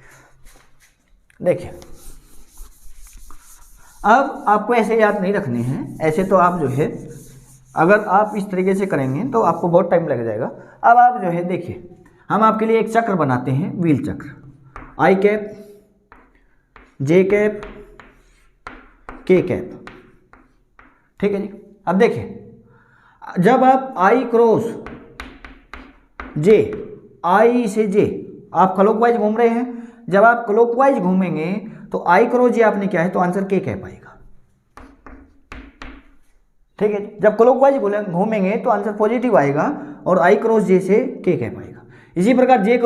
अब आपको ऐसे याद नहीं रखने हैं, ऐसे तो आप जो है अगर आप इस तरीके से करेंगे तो आपको बहुत टाइम लग जाएगा। अब आप जो है देखिए हम आपके लिए एक चक्र बनाते हैं, व्हील चक्र, आई कैप जे कैप के कैप। ठीक है जी, अब देखिए जब आप आई क्रॉस जे, आई से जे आप क्लॉकवाइज घूम रहे हैं, जब आप क्लॉकवाइज घूमेंगे तो आई क्रॉस जे आपने क्या है, तो आंसर के कैप आएगा। ठीक है, जब क्लॉकवाइज घूमेंगे तो आंसर पॉजिटिव आएगा और आई क्रॉस जे से के कैप आएगा। इसी प्रकार जे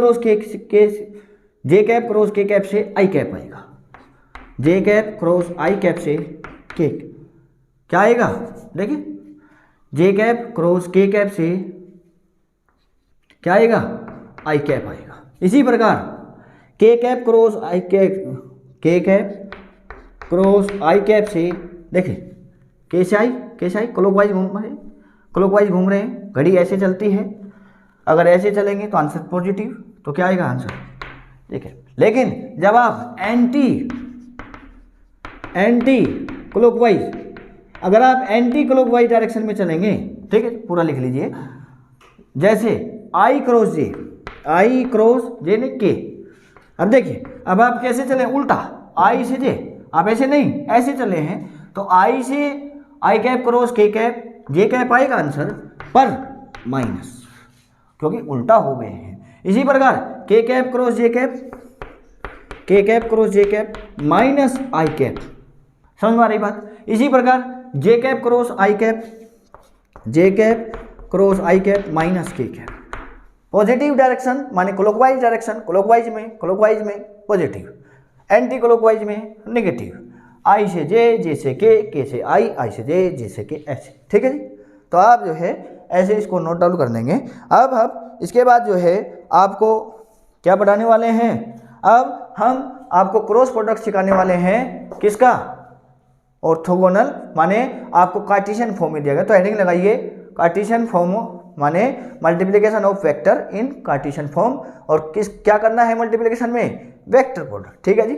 कैप क्रॉस के कैप से आई कैप आएगा, जे कैप क्रॉस आई कैप से के क्या आएगा, देखिए जे कैप क्रॉस के कैप से क्या आएगा आई कैप आएगा। इसी प्रकार के कैप क्रॉस आई कैप, के कैप क्रॉस आई कैप से देखिए कैसे आई क्लॉकवाइज घूम रहे हैं, घड़ी ऐसे चलती है, अगर ऐसे चलेंगे तो आंसर पॉजिटिव, तो क्या आएगा आंसर, देखिए। लेकिन जब आप एंटी क्लॉकवाइज, अगर आप एंटी क्लॉकवाइज डायरेक्शन में चलेंगे, ठीक है पूरा लिख लीजिए, जैसे आई क्रॉस जे ने के। अब देखिए अब आप कैसे चले, उल्टा आई से जे, आप ऐसे नहीं ऐसे चले हैं, तो आई से आई cap cross K cap J cap आएगा आंसर, पर माइनस, क्योंकि उल्टा हो गए हैं। इसी प्रकार के कैप क्रॉस जे कैप, के कैप क्रॉस जे कैप माइनस आई कैप, समझ में आ रही बात। इसी प्रकार जे कैप क्रॉस आई कैप, जे कैप क्रॉस आई कैप माइनस के कैप। पॉजिटिव डायरेक्शन माने क्लॉकवाइज डायरेक्शन, क्लॉकवाइज में पॉजिटिव, एंटी क्लॉकवाइज में नेगेटिव। आई से जे से के से आई से जे से के, ऐसे। ठीक है जी। तो आप जो है ऐसे इसको नोट डाउन कर लेंगे। अब हम इसके बाद जो है आपको क्या पढ़ाने वाले हैं, अब हम आपको क्रॉस प्रोडक्ट सिखाने वाले हैं। किसका? ऑर्थोगोनल, माने आपको कार्टेशियन फॉर्म में दिया गया, तो हेडिंग लगाइए कार्टेशियन फॉर्म माने multiplication of vector in Cartesian form. और क्या करना है मल्टीप्लिकेशन में? Vector product. ठीक है जी।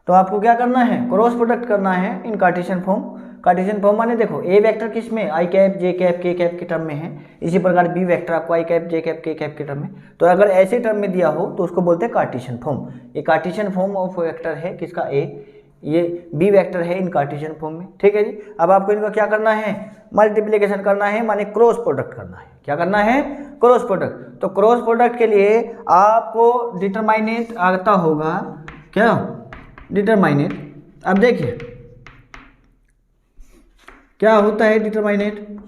तो आपको क्या करना है? क्रॉस प्रोडक्ट करना है इन कार्टेशियन फॉर्म। कार्टेशियन फॉर्म माने देखो ए वेक्टर किस में? आई कैप जे कैप के कैप के टर्म में है। इसी प्रकार बी वेक्टर आपको आई कैप जे कैप के कैप के टर्म में। तो अगर ऐसे टर्म में दिया हो तो उसको बोलते हैं कार्टेशियन फॉर्म। ये कार्टेशियन फॉर्म ऑफ वेक्टर है किसका? ए। ये बी वेक्टर है इन कार्टेशियन फॉर्म में। ठीक है जी। अब आपको इनका क्या करना है? मल्टीप्लिकेशन करना है, माने क्रॉस प्रोडक्ट करना है। क्या करना है? Cross product. तो क्रॉस प्रोडक्ट के लिए आपको डिटरमाइनेंट आता होगा क्या? डिटरमाइनेंट। अब देखिए क्या होता है डिटरमाइनेंट।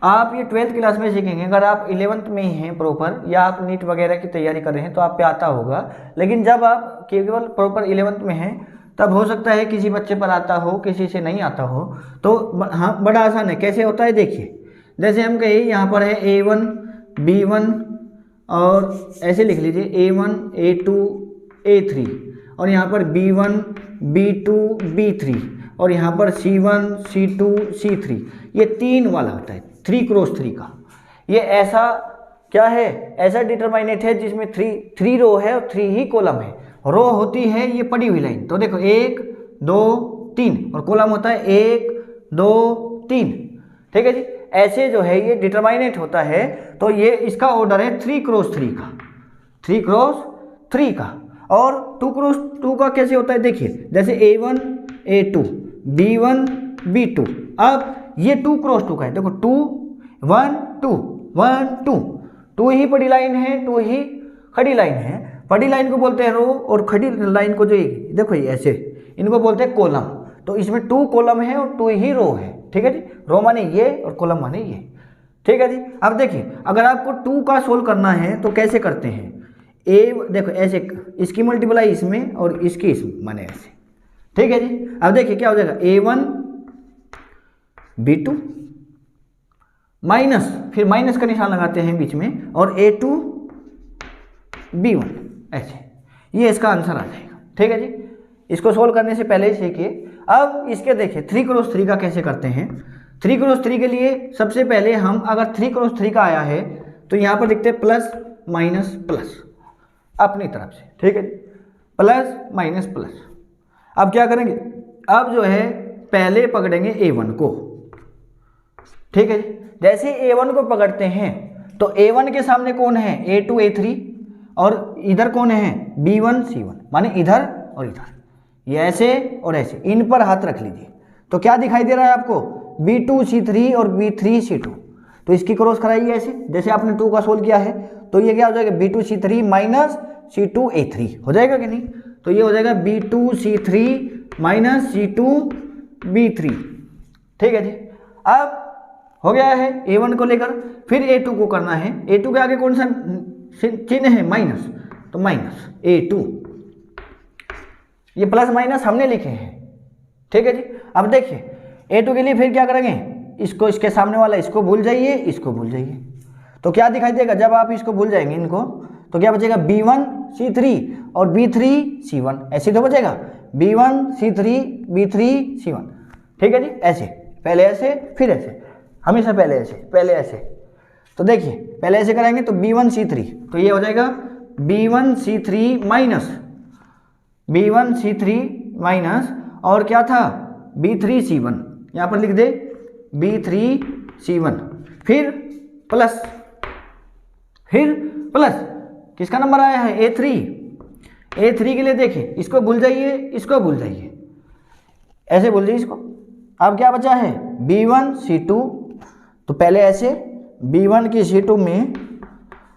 आप ये 12th क्लास में सीखेंगे। अगर आप 11th में ही हैं प्रॉपर, या आप नीट वगैरह की तैयारी कर रहे हैं तो आप पे आता होगा। लेकिन जब आप केवल प्रॉपर 11th में हैं तब हो सकता है किसी बच्चे पर आता हो, किसी से नहीं आता हो। तो हाँ, बड़ा आसान है। कैसे होता है देखिए, जैसे हम कहें यहाँ पर है A1 B1 और ऐसे लिख लीजिए A1 A2 A3, और यहाँ पर B1 B2 B3, और यहाँ पर C1 C2 C3। ये 3 वाला होता है 3 क्रॉस 3 का। ये ऐसा क्या है? ऐसा डिटरमाइनेट है जिसमें 3 रो है और 3 ही कॉलम है। रो होती है ये पड़ी हुई लाइन, तो देखो 1 2 3, और कॉलम होता है 1 2 3। ठीक है जी। ऐसे जो है ये डिटरमाइनेट होता है। तो ये इसका ऑर्डर है 3 क्रॉस 3 का, 3 क्रॉस 3 का। और 2 क्रॉस 2 का कैसे होता है देखिए, जैसे A1 A2 B1 B2। अब ये 2 क्रॉस 2 का है, देखो 2 1 2 1 2, 2 ही पड़ी लाइन है, 2 ही खड़ी लाइन है। पड़ी लाइन को बोलते हैं रो, और खड़ी लाइन को जो देखो ये ऐसे, इनको बोलते हैं कॉलम। तो इसमें 2 कॉलम है और 2 ही रो है। ठीक है जी। रो माने ये और कॉलम माने ये। ठीक है जी। अब देखिए अगर आपको 2 का सोल्व करना है तो कैसे करते हैं? देखो ऐसे, इसकी मल्टीप्लाई इसमें और इसकी इसमें, माने ऐसे। ठीक है जी। अब देखिए क्या हो जाएगा, A1 B2 माइनस, फिर माइनस का निशान लगाते हैं बीच में, और A2 B1, ऐसे। ये इसका आंसर आ जाएगा। ठीक है जी। इसको सोल्व करने से पहले ही सीखिए। अब इसके देखिए 3 क्रॉस 3 का कैसे करते हैं। 3 क्रॉस 3 के लिए सबसे पहले हम, अगर 3 क्रॉस 3 का आया है तो यहाँ पर लिखते हैं प्लस माइनस प्लस अपनी तरफ से। ठीक है जी। Plus minus plus. अब क्या करेंगे? अब जो है पहले पकड़ेंगे A1 को। ठीक है जी। जैसे A1 को पकड़ते हैं तो A1 के सामने कौन है? A2 A3, और इधर कौन है? B1 C1, माने इधर और इधर, ये ऐसे और ऐसे, इन पर हाथ रख लीजिए। तो क्या दिखाई दे रहा है आपको? B2 C3 और B3 C2। तो इसकी क्रॉस कराइए ऐसे, जैसे आपने 2 का सोल्व किया है। तो ये क्या हो जाएगा? B2 C3 minus C2 A3 हो जाएगा कि नहीं? तो ये हो जाएगा B2 C3 minus C2 B3। ठीक है जी। अब हो गया है A1 को लेकर, फिर A2 को करना है। A2 के आगे कौन सा चिन्ह है? माइनस, तो माइनस A2। ये प्लस माइनस हमने लिखे हैं। ठीक है जी। अब देखिए A2 के लिए फिर क्या करेंगे? इसको, इसके सामने वाला इसको भूल जाइए, इसको भूल जाइए। तो क्या दिखाई देगा जब आप इसको भूल जाएंगे इनको? तो क्या बचेगा? B1 C3 और B3 C1, ऐसे तो बचेगा B1 C3 B3 C1। ठीक है जी। ऐसे, पहले ऐसे फिर ऐसे, हमेशा पहले ऐसे। तो देखिए पहले ऐसे कराएंगे तो B1 C3, तो ये हो जाएगा B1 C3 minus B1 C3 minus, और क्या था? B3 C1, यहाँ पर लिख दे B3 C1, फिर प्लस, किसका नंबर आया है? A3 के लिए देखिए, इसको भूल जाइए, इसको भूल जाइए, ऐसे भूल जाइए इसको। अब क्या बचा है? B1 C2, तो पहले ऐसे B1 की C2 में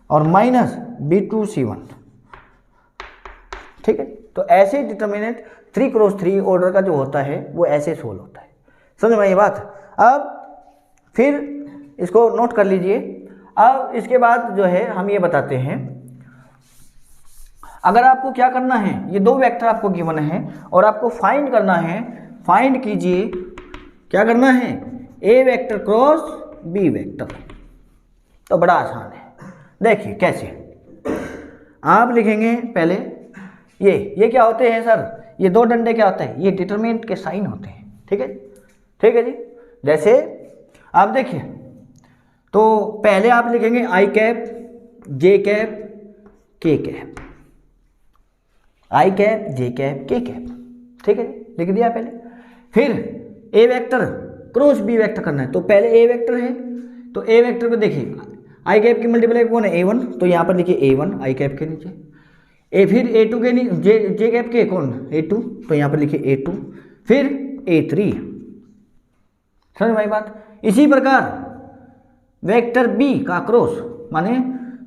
और माइनस B2C1। ठीक है, तो ऐसे डिटर्मिनेंट 3x3 ऑर्डर का जो होता है वो ऐसे सोल्व होता है। समझ में ये बात। अब फिर इसको नोट कर लीजिए। अब इसके बाद जो है हम ये बताते हैं, अगर आपको क्या करना है, ये दो वेक्टर आपको गिवन है और आपको फाइंड करना है, फाइंड कीजिए क्या करना है, A vector cross B vector. तो बड़ा आसान है, देखिए कैसे। आप लिखेंगे पहले ये क्या होते हैं सर, ये दो डंडे क्या होते हैं, ये डिटरमिनेंट के साइन होते हैं। ठीक है, ठीक है जी। जैसे आप देखिए, तो पहले आप लिखेंगे आई कैप, जे कैप, के कैप, आई कैप, जे कैप, के कैप। ठीक है, लिख दिया पहले। फिर ए वेक्टर क्रॉस बी वेक्टर करना है, तो पहले ए वेक्टर है, तो ए वेक्टर को देखिए, आई कैप की मल्टीप्लाई कौन है, A1, तो यहाँ पर लिखिए A1 आई कैप के नीचे, फिर A2 के नीचे जे कैप के कौन, A2, तो यहाँ पर लिखिए A2, फिर A3। समझ में आई बात। इसी प्रकार वेक्टर बी का क्रॉस, माने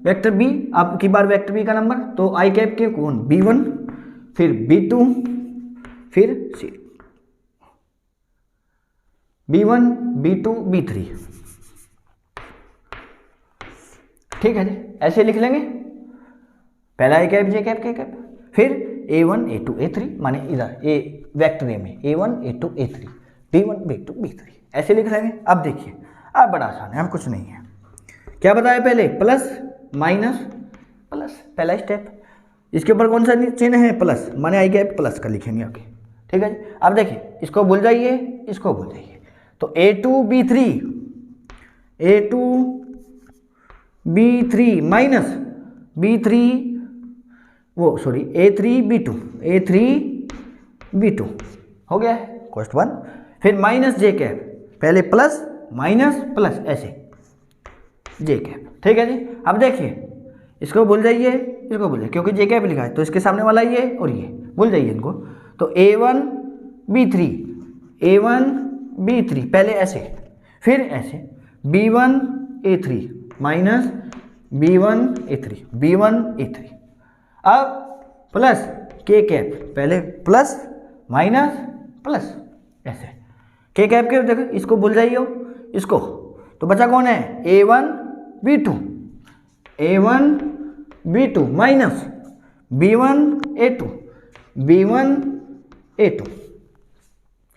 वेक्टर बी, आपकी बार वेक्टर बी का नंबर, तो आई कैप के कौन, B1, फिर B2, फिर C, B1, B2, B3। ठीक है जी, ऐसे लिख लेंगे, पहला आई कैप, जे कैप, के कैप, फिर A1, A2, A3, माने इधर ए वेक्टर ए में A1, A2, A3, B1, B2, B3, ऐसे लिख लेंगे। अब देखिए, अब बड़ा आसान है, अब कुछ नहीं है। क्या बताया पहले, प्लस माइनस प्लस, पहला स्टेप। इसके ऊपर कौन सा चिन्ह है, प्लस, माने आई कैप प्लस का लिखेंगे आगे। ठीक है जी। अब देखिए, इसको भूल जाइए, इसको भूल जाइए, तो A2, B3, A2, B3 minus B3, वो sorry A3, B2, A3, B2 हो गया है क्वेश्चन 1। फिर माइनस जे कैप, पहले प्लस माइनस प्लस, ऐसे जे कैप। ठीक है जी। अब देखिए, इसको भूल जाइए, इसको भूल जाइए, क्योंकि जे कैप लिखा है तो इसके सामने वाला ये और ये भूल जाइए इनको। तो A1, B3, A1, B3, पहले ऐसे, फिर ऐसे, B1, A3 minus B1, A3, B1, A3। अब प्लस के कैप, पहले प्लस माइनस प्लस, ऐसे के कैप के, देखो इसको भूल जाइए, इसको, तो बचा कौन है, A1, B2, A1, B2 minus B1, A2, B1, A2।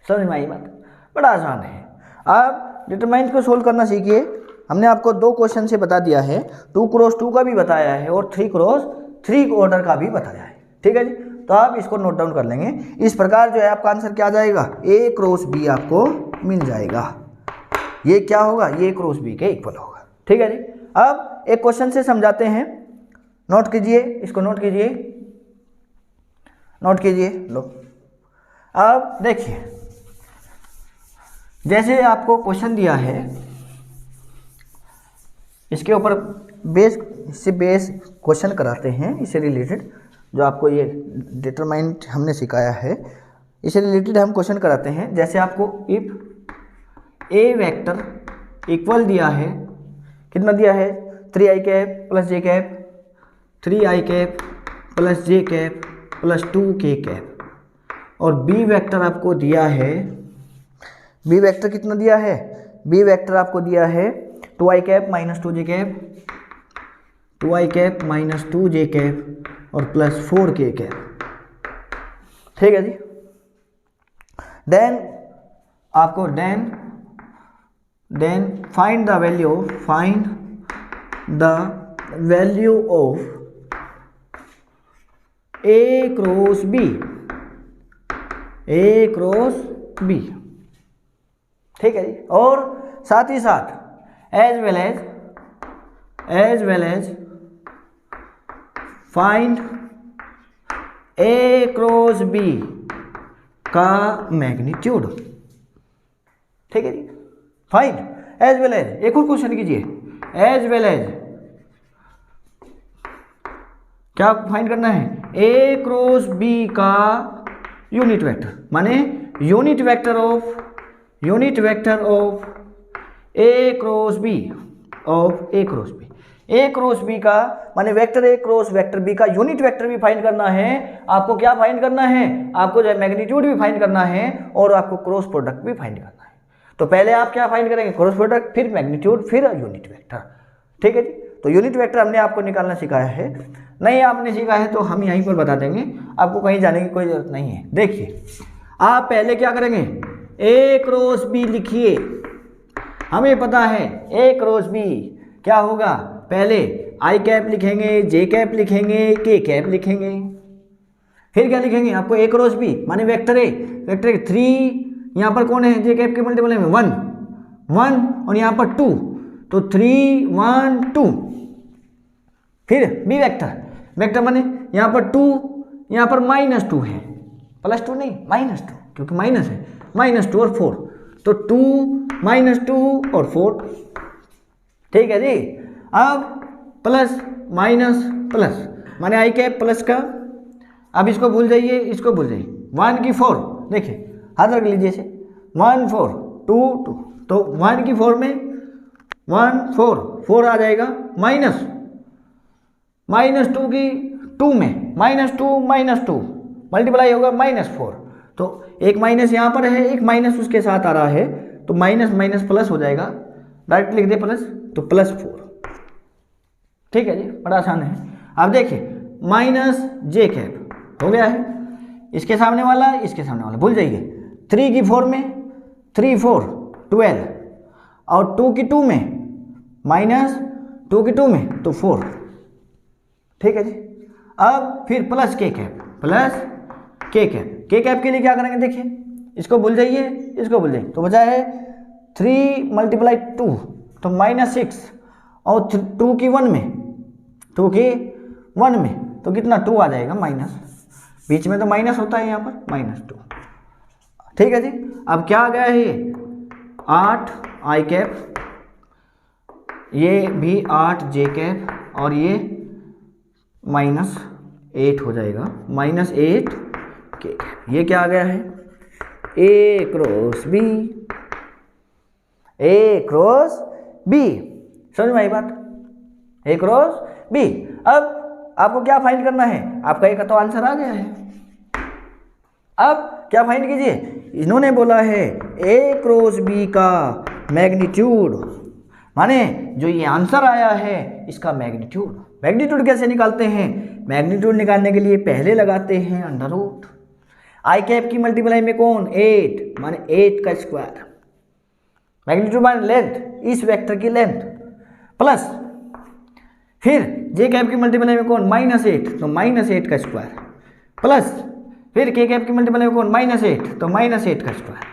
समझ में आई बात, बड़ा आसान है। अब डिटरमाइंट को सोल्व करना सीखिए। हमने आपको दो क्वेश्चन से बता दिया है, 2x2 का भी बताया है और 3x3 ऑर्डर का भी बताया है। ठीक है जी, तो आप इसको नोट डाउन कर लेंगे। इस प्रकार जो है आपका आंसर क्या आ जाएगा, A×B आपको मिल जाएगा। ये क्या होगा, ये A×B के इक्वल होगा। ठीक है जी। अब एक क्वेश्चन से समझाते हैं, नोट कीजिए, इसको नोट कीजिए, नोट कीजिए, लो। अब देखिए, जैसे आपको क्वेश्चन दिया है, इसके ऊपर बेस, इससे बेस क्वेश्चन कराते हैं, इससे रिलेटेड जो आपको ये डिटरमाइंट हमने सिखाया है, इससे रिलेटेड हम क्वेश्चन कराते हैं। जैसे आपको इफ ए वेक्टर इक्वल दिया है, कितना दिया है, 3i कैप प्लस जे कैप, 3i कैप प्लस जे कैप प्लस 2k कैप, और बी वेक्टर आपको दिया है, बी वेक्टर कितना दिया है, बी वेक्टर आपको दिया है 2i cap minus 2j cap, 2i cap minus 2j cap और प्लस 4k कैप। ठीक है जी। देन आपको then find the value of A×B, A×B। ठीक है जी। और साथ ही साथ as well as find A×B का मैग्नीट्यूड। ठीक है जी। फाइंड एज वेल एज, एक और क्वेश्चन कीजिए, एज वेल एज क्या फाइंड करना है, A×B का यूनिट वेक्टर, माने unit vector of A×B of A×B, A cross B का माने vector A cross vector B का यूनिट वेक्टर भी फाइंड करना है, आपको क्या फाइंड करना है, आपको जो है मैग्नीट्यूड भी फाइंड करना है और आपको क्रॉस प्रोडक्ट भी फाइंड करना है। तो पहले आप क्या फाइंड करेंगे, क्रॉस प्रोडक्ट, फिर मैग्नीट्यूड, फिर यूनिट वेक्टर। ठीक है जी। तो यूनिट वेक्टर हमने आपको निकालना सिखाया है, नहीं आपने सीखा है तो हम यहीं पर बता देंगे, आपको कहीं जाने की कोई जरूरत नहीं है। देखिए आप पहले क्या करेंगे, ए क्रॉस बी लिखिए, हमें पता है ए क्रॉस बी क्या होगा, पहले आई कैप लिखेंगे, जे कैप लिखेंगे, के कैप लिखेंगे, फिर क्या लिखेंगे, आपको ए क्रॉस बी माने वेक्टर ए, वेक्टर ए 3, यहाँ पर कौन है, जे कैप के मल्टीपल में 1 1 और यहाँ पर 2, तो 3 1 2, फिर बी वेक्टर, वेक्टर माने यहाँ पर 2, यहाँ पर -2 है, +2 नहीं -2 क्योंकि माइनस है, -2 और 4, तो 2 -2 और 4। ठीक है जी। अब प्लस माइनस प्लस माने आई कैप प्लस का, अब इसको भूल जाइए, इसको भूल जाइए, 1 की 4, देखिए हाथ रख लीजिए इसे, 1 4 2 2, तो 1 की 4 में 1 4 4 आ जाएगा, -2 की 2 में -2 मल्टीप्लाई होगा -4, तो एक माइनस यहाँ पर है, एक माइनस उसके साथ आ रहा है, तो माइनस माइनस प्लस हो जाएगा, डायरेक्ट लिख दे प्लस, तो +4। ठीक है जी, बड़ा आसान है। अब देखिए माइनस जे कैप हो गया है, इसके सामने वाला, इसके सामने वाला भूल जाइए, 3 की 4 में 3 4 12 और 2 की 2 में -2 की 2 में तो 4। ठीक है जी। अब फिर प्लस के कैप, प्लस के कैप, के कैप के लिए क्या करेंगे, देखिए इसको भूल जाइए, इसको भूल जाइए, तो बचा है 3 × 2 तो -6 और 2 की 1 में, 2 की 1 में तो कितना 2 आ जाएगा, माइनस, बीच में तो माइनस होता है यहाँ पर -2। ठीक है जी। अब क्या आ गया है, ये 8 आई कैप, ये भी 8 जे कैप और ये -8 हो जाएगा, -8 के कैप। ये क्या आ गया है, A cross B, A cross B, समझ में आई बात, ए क्रॉस बी। अब आपको क्या फाइंड करना है, आपका एक तो आंसर आ गया है, अब क्या फाइंड कीजिए, इन्होंने बोला है ए क्रॉस बी का मैग्नीट्यूड, माने जो ये आंसर आया है इसका मैग्नीट्यूड। मैग्नीट्यूड कैसे निकालते हैं, मैग्नीट्यूड निकालने के लिए पहले लगाते हैं अंडर रूट, आई कैप की मल्टीप्लाई में कौन 8 माने 8 का स्क्वायर, मैग्नीट्यूड माने लेंथ, इस वेक्टर की लेंथ, प्लस फिर जे कैप की मल्टीप्लाई में कौन -8 तो -8 का स्क्वायर, प्लस फिर के कैप की मल्टीप्लाई में कौन -8 तो -8 का स्क्वायर।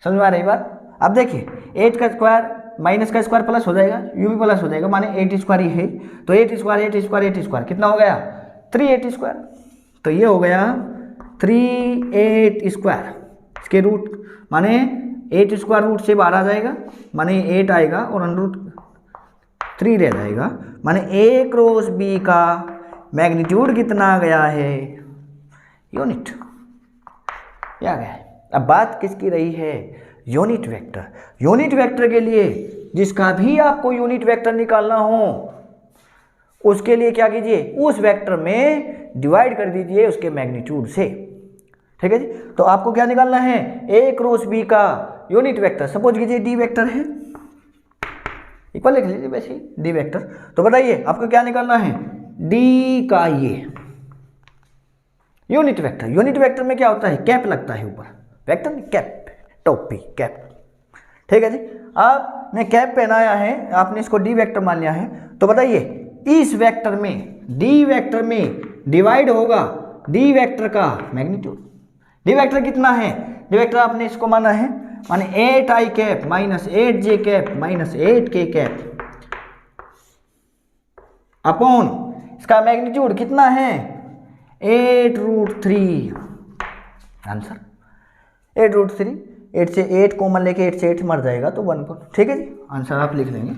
समझ में आ रही बात। अब देखिए 8 का स्क्वायर माइनस का स्क्वायर प्लस हो जाएगा, यू भी प्लस हो जाएगा, माने 8 स्क्वायर ही है, तो 8 स्क्वायर कितना हो गया 3 स्क्वायर, तो ये हो गया 3 स्क्वायर, इसके रूट माने 8 स्क्वायर रूट से बाहर आ जाएगा, माने 8 आएगा और √3 रह जाएगा, माने ए क्रॉस बी का मैग्नीट्यूड कितना आ गया है, यूनिट, ये आ गया है। अब बात किसकी रही है, यूनिट वेक्टर। यूनिट वेक्टर के लिए जिसका भी आपको यूनिट वेक्टर निकालना हो उसके लिए क्या कीजिए, उस वेक्टर में डिवाइड कर दीजिए उसके मैग्नीट्यूड से। ठीक है जी। तो आपको क्या निकालना है, ए क्रॉस बी का यूनिट वेक्टर, सपोज कीजिए डी वेक्टर है, इक्वल लिख लीजिए वैसे ही डी वेक्टर। तो बताइए आपको क्या निकालना है, डी का ये यूनिट वेक्टर। यूनिट वेक्टर में क्या होता है, कैप लगता है ऊपर, वेक्टर नहीं कैप, टोपी कैप। ठीक है जी। आपने कैप पहनाया है, आपने इसको डी वेक्टर मान लिया है, तो बताइए इस वेक्टर में, डी वेक्टर में डिवाइड होगा डी वेक्टर का मैग्नीट्यूड। डी वेक्टर कितना है, डी वेक्टर आपने इसको माना है, माने 8 आई कैप -8 जे कैप -8 के कैप अपॉन इसका मैग्नीट्यूड कितना है 8√3, आंसर 8√3। 8 से 8 कॉमन लेके 8 से 8 मर जाएगा तो 1 को। ठीक है जी, आंसर आप लिख लेंगे,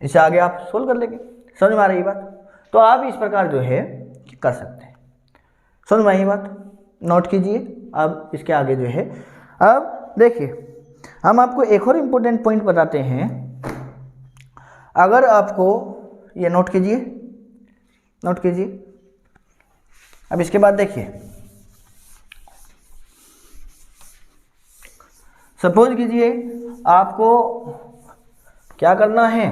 इससे आगे आप सोल्व कर लेंगे। समझ में आ रही बात। तो आप इस प्रकार जो है कर सकते हैं। समझ में आई बात, नोट कीजिए। अब इसके आगे जो है, अब देखिए हम आपको एक और इम्पोर्टेंट पॉइंट बताते हैं। अगर आपको ये नोट कीजिए, नोट कीजिए। अब इसके बाद देखिए, सपोज कीजिए आपको क्या करना है,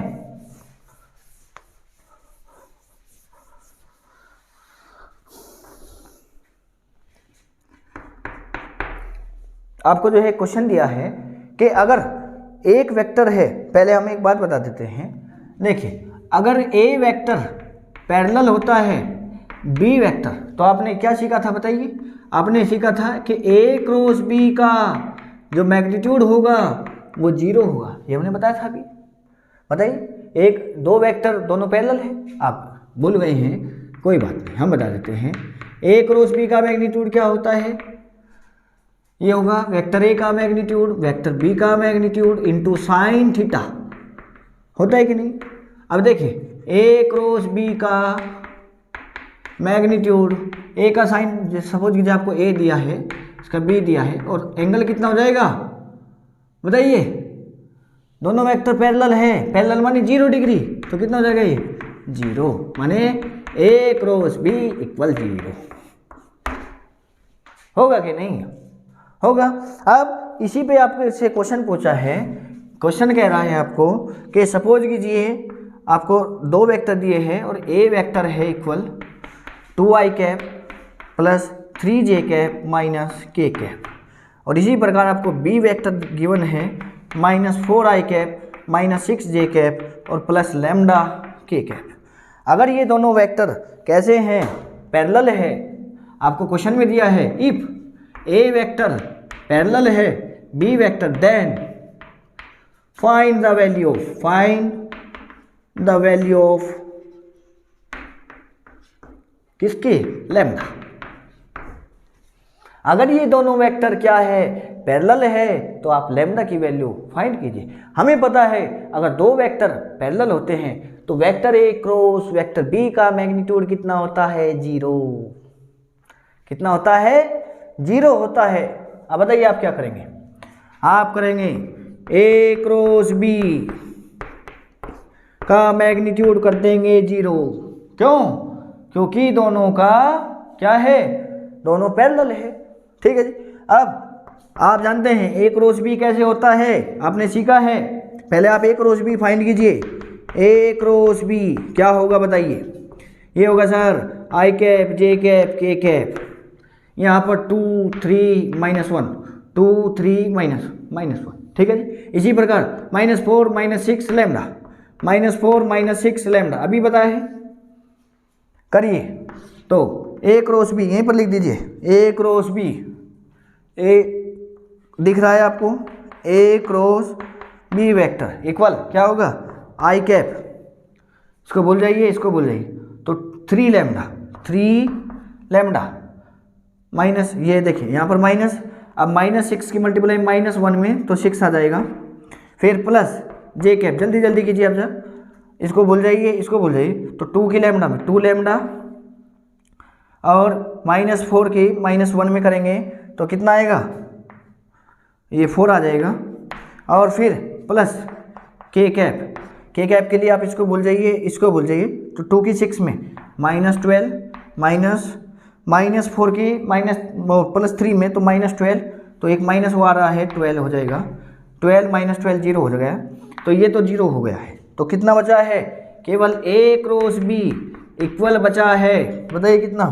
आपको जो है क्वेश्चन दिया है कि अगर एक वेक्टर है, पहले हम एक बात बता देते हैं। देखिए, अगर ए वेक्टर पैरेलल होता है बी वेक्टर, तो आपने क्या सीखा था बताइए? आपने सीखा था कि ए क्रॉस बी का जो मैग्नीट्यूड होगा वो 0 होगा, ये हमने बताया था अभी। बताइए, एक दो वेक्टर दोनों पैरेलल है, आप भूल गए हैं, कोई बात नहीं, हम बता देते हैं। ए क्रॉस बी का मैग्नीट्यूड क्या होता है? ये होगा वेक्टर ए का मैग्नीट्यूड वेक्टर बी का मैग्नीट्यूड इंटू साइन थीटा, होता है कि नहीं? अब देखिए, ए क्रॉस बी का मैग्नीट्यूड, ए का साइन सपोज कीजिए आपको ए दिया है, इसका बी दिया है, और एंगल कितना हो जाएगा बताइए? दोनों वेक्टर पैरेलल है, पैरेलल माने 0 डिग्री, तो कितना हो जाएगा ये? 0, माने ए क्रॉस बी इक्वल 0। होगा कि नहीं होगा? अब इसी पे आपको इससे क्वेश्चन पूछा है, क्वेश्चन कह रहा है आपको कि सपोज कीजिए आपको दो वेक्टर दिए हैं और ए वेक्टर है equal 2i cap plus 3j cap minus k cap, और इसी प्रकार आपको बी वेक्टर गिवन है -4i cap minus 6j cap और प्लस लैम्डा k कैप। अगर ये दोनों वेक्टर कैसे हैं? पैरेलल है। आपको क्वेश्चन में दिया है इफ ए वेक्टर पैरेलल है B vector, then find the value of किसके? लैम्डा। अगर ये दोनों वेक्टर क्या है? पैरेलल है, तो आप लैम्डा की वैल्यू फाइंड कीजिए। हमें पता है अगर दो वेक्टर पैरेलल होते हैं तो vector A cross vector B का मैग्नीट्यूड कितना होता है? 0। कितना होता है? 0 होता है। अब बताइए आप क्या करेंगे? आप करेंगे ए क्रॉस बी का मैग्नीट्यूड कर देंगे 0। क्यों? क्योंकि दोनों का क्या है? दोनों पैरेलल है। ठीक है जी। अब आप जानते हैं ए क्रॉस बी कैसे होता है, आपने सीखा है। पहले आप ए क्रॉस बी फाइंड कीजिए। ए क्रॉस बी क्या होगा बताइए? ये होगा sir I cap J cap के कैप, यहाँ पर 2 3 -1 2 3 -1। ठीक है जी। इसी प्रकार -4 -6 लैम्डा, -4 -6 लैम्डा अभी बताया है, करिए। तो ए क्रॉस बी यहीं पर लिख दीजिए। ए क्रॉस बी, ए दिख रहा है आपको? ए क्रॉस बी वेक्टर इक्वल क्या होगा? आई कैप, इसको भूल जाइए, इसको भूल जाइए, तो 3 लैम्डा माइनस, ये देखिए यहाँ पर माइनस, अब -6 की मल्टीप्लाई -1 में तो 6 आ जाएगा, फिर प्लस जे कैप, जल्दी जल्दी कीजिए आप सर, इसको भूल जाइए, इसको भूल जाइए, तो 2 की लैम्डा में 2 लैम्डा, और -4 की -1 में करेंगे तो कितना आएगा? ये 4 आ जाएगा, और फिर प्लस के कैप, के कैप के लिए आप इसको भूल जाइए, इसको भूल जाइए, तो 2 की 6 में -12 -4 की +3 में तो -12, तो एक माइनस वो आ रहा है 12 हो जाएगा, 12 -12 0 हो जाएगा, तो ये तो 0 हो गया है। तो कितना बचा है? केवल ए क्रॉस बी इक्वल बचा है, बताइए कितना?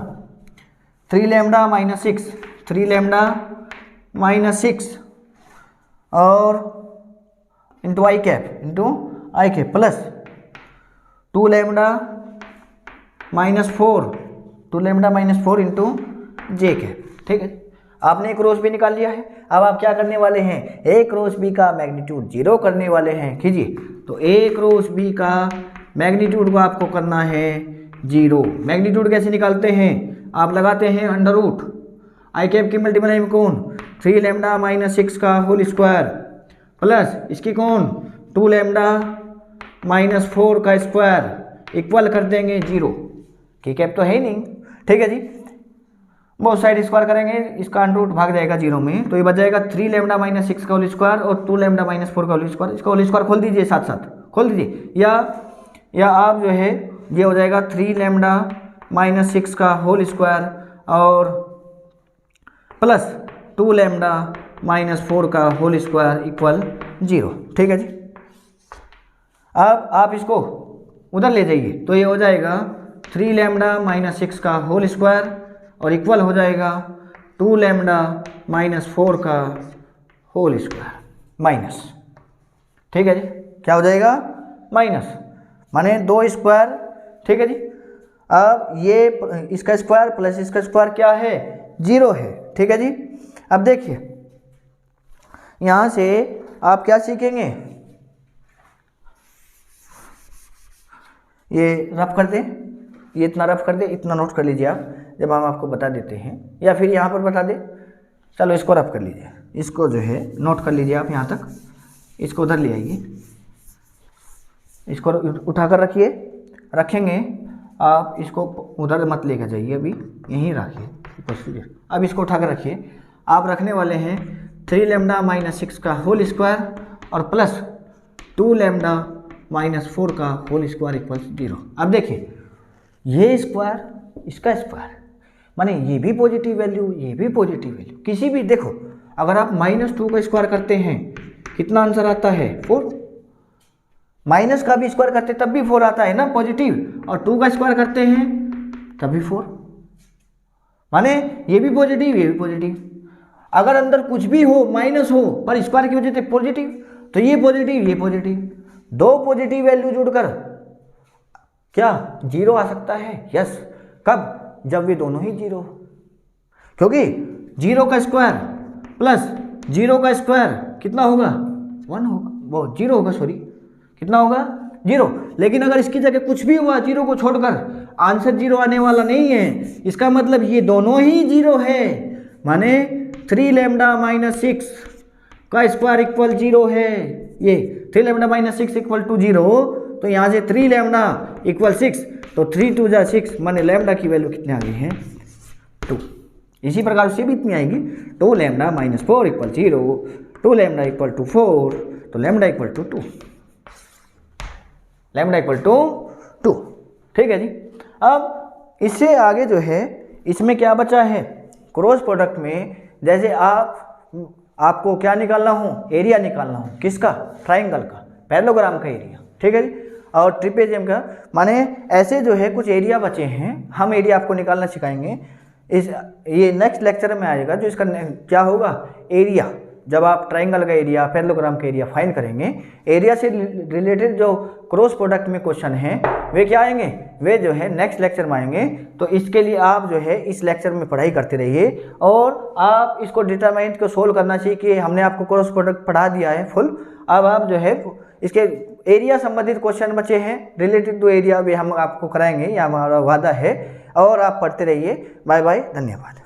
3 लैम्डा -6, 3 लैम्डा -6 और into i cap plus 2 lambda -4, 2 lambda -4 into j cap. ठीक है, आपने एक क्रॉस बी निकाल लिया है। अब आप क्या करने वाले हैं? ए क्रॉस बी का मैग्नीट्यूड 0 करने वाले हैं। कीजिए, तो ए क्रॉस बी का मैग्नीट्यूड को आपको करना है 0। मैग्नीट्यूड कैसे निकालते हैं? आप लगाते हैं अंडर रूट, आई कैप की मल्टीप्लाई में कौन? 3 लैम्डा -6 का होल स्क्वायर प्लस इसकी कौन? 2 लैम्डा -4 का स्क्वायर इक्वल कर देंगे 0। के कैप तो है ही नहीं। ठीक है जी, बहुत साइड स्क्वायर करेंगे, इसका अंडर रूट भाग जाएगा 0 में, तो ये बच जाएगा 3 लैम्डा -6 का होल स्क्वायर और 2 लैम्डा -4 का होल स्क्वायर। इसका होल स्क्वायर खोल दीजिए साथ साथ, खोल दीजिए, या आप जो है ये हो जाएगा 3 लैम्डा माइनस 6 का होल स्क्वायर और प्लस 2 लैम्डा माइनस 4 का होल स्क्वायर इक्वल 0। ठीक है जी। अब आप इसको उधर ले जाइए तो ये हो जाएगा 3 लैम्डा माइनस 6 का होल स्क्वायर और इक्वल हो जाएगा 2 लैम्डा माइनस 4 का होल स्क्वायर माइनस। ठीक है जी, क्या हो जाएगा माइनस, माने 2 स्क्वायर। ठीक है जी। अब ये इसका स्क्वायर प्लस इसका स्क्वायर क्या है, 0 है। ठीक है जी। अब देखिए यहाँ से आप क्या सीखेंगे, ये रफ कर दें, ये इतना रफ कर दे, इतना नोट कर लीजिए आप जब हम आपको बता देते हैं, या फिर यहाँ पर बता दें। चलो इसको रफ कर लीजिए, इसको जो है नोट कर लीजिए आप यहाँ तक, इसको उधर ले आइए, इसको उठाकर रखिए, रखेंगे आप, इसको उधर मत लेकर जाइए, अभी यहीं रखिए। अब इसको उठाकर रखिए, आप रखने वाले हैं 3 लैम्डा माइनस 6 का होल स्क्वायर और प्लस 2 लैम्डा माइनस 4 का होल स्क्वायर इक्वल 0। अब देखिए ये स्क्वायर इसका स्क्वायर, माने ये भी पॉजिटिव वैल्यू ये भी पॉजिटिव वैल्यू, किसी भी देखो अगर आप -2 का स्क्वायर करते हैं कितना आंसर आता है 4, माइनस का भी स्क्वायर करते तब भी 4 आता है ना पॉजिटिव, और 2 का स्क्वायर करते हैं तब भी 4, माने ये भी पॉजिटिव ये भी पॉजिटिव। अगर अंदर कुछ भी हो माइनस हो पर स्क्वायर की वजह से पॉजिटिव, तो ये पॉजिटिव ये पॉजिटिव, 2 पॉजिटिव वैल्यू जुड़कर क्या 0 आ सकता है। यस, कब, जब वे दोनों ही 0 हो, क्योंकि 0 का स्क्वायर प्लस 0 का स्क्वायर कितना होगा 1 होगा, वो 0 होगा, सॉरी कितना होगा 0। लेकिन अगर इसकी जगह कुछ भी हुआ 0 को छोड़कर, आंसर 0 आने वाला नहीं है। इसका मतलब ये दोनों ही 0 है, माने 3 लैम्डा माइनस 6 का स्क्वायर इक्वल 0 है। ये 3 लैम्डा माइनस 6 इक्वल टू 0, तो यहाँ से 3 लैम्डा इक्वल 6, तो 3 2 जा 6, माने लैम्डा की वैल्यू कितने आ गई है 2। इसी प्रकार से भी इतनी आएगी 2 lambda minus 4 equal 0, 2 lambda equal to 4, तो lambda equal to 2, lambda equal to 2। ठीक है जी। अब इससे आगे जो है इसमें क्या बचा है, क्रॉस प्रोडक्ट में जैसे आपको क्या निकालना हो, एरिया निकालना हो, किसका, ट्राइंगल का, पैरेललोग्राम का एरिया। ठीक है जी, और ट्रिपेजियम का, माने ऐसे जो है कुछ एरिया बचे हैं, हम एरिया आपको निकालना सिखाएंगे। ये नेक्स्ट लेक्चर में आएगा, जो इसका क्या होगा एरिया, जब आप ट्राइंगल का एरिया पैरेललोग्राम का एरिया फाइंड करेंगे, एरिया से रिलेटेड जो क्रॉस प्रोडक्ट में क्वेश्चन हैं वे क्या आएंगे, वे जो है नेक्स्ट लेक्चर में आएंगे। तो इसके लिए आप जो है इस लेक्चर में पढ़ाई करते रहिए, और आप इसको डिटरमिनेंट को सोल्व करना सीखिए। हमने आपको क्रॉस प्रोडक्ट पढ़ा दिया है फुल, अब आप जो है इसके एरिया संबंधित क्वेश्चन बचे हैं रिलेटेड टू एरिया भी हम आपको कराएंगे, यह हमारा वादा है। और आप पढ़ते रहिए। बाय बाय, धन्यवाद।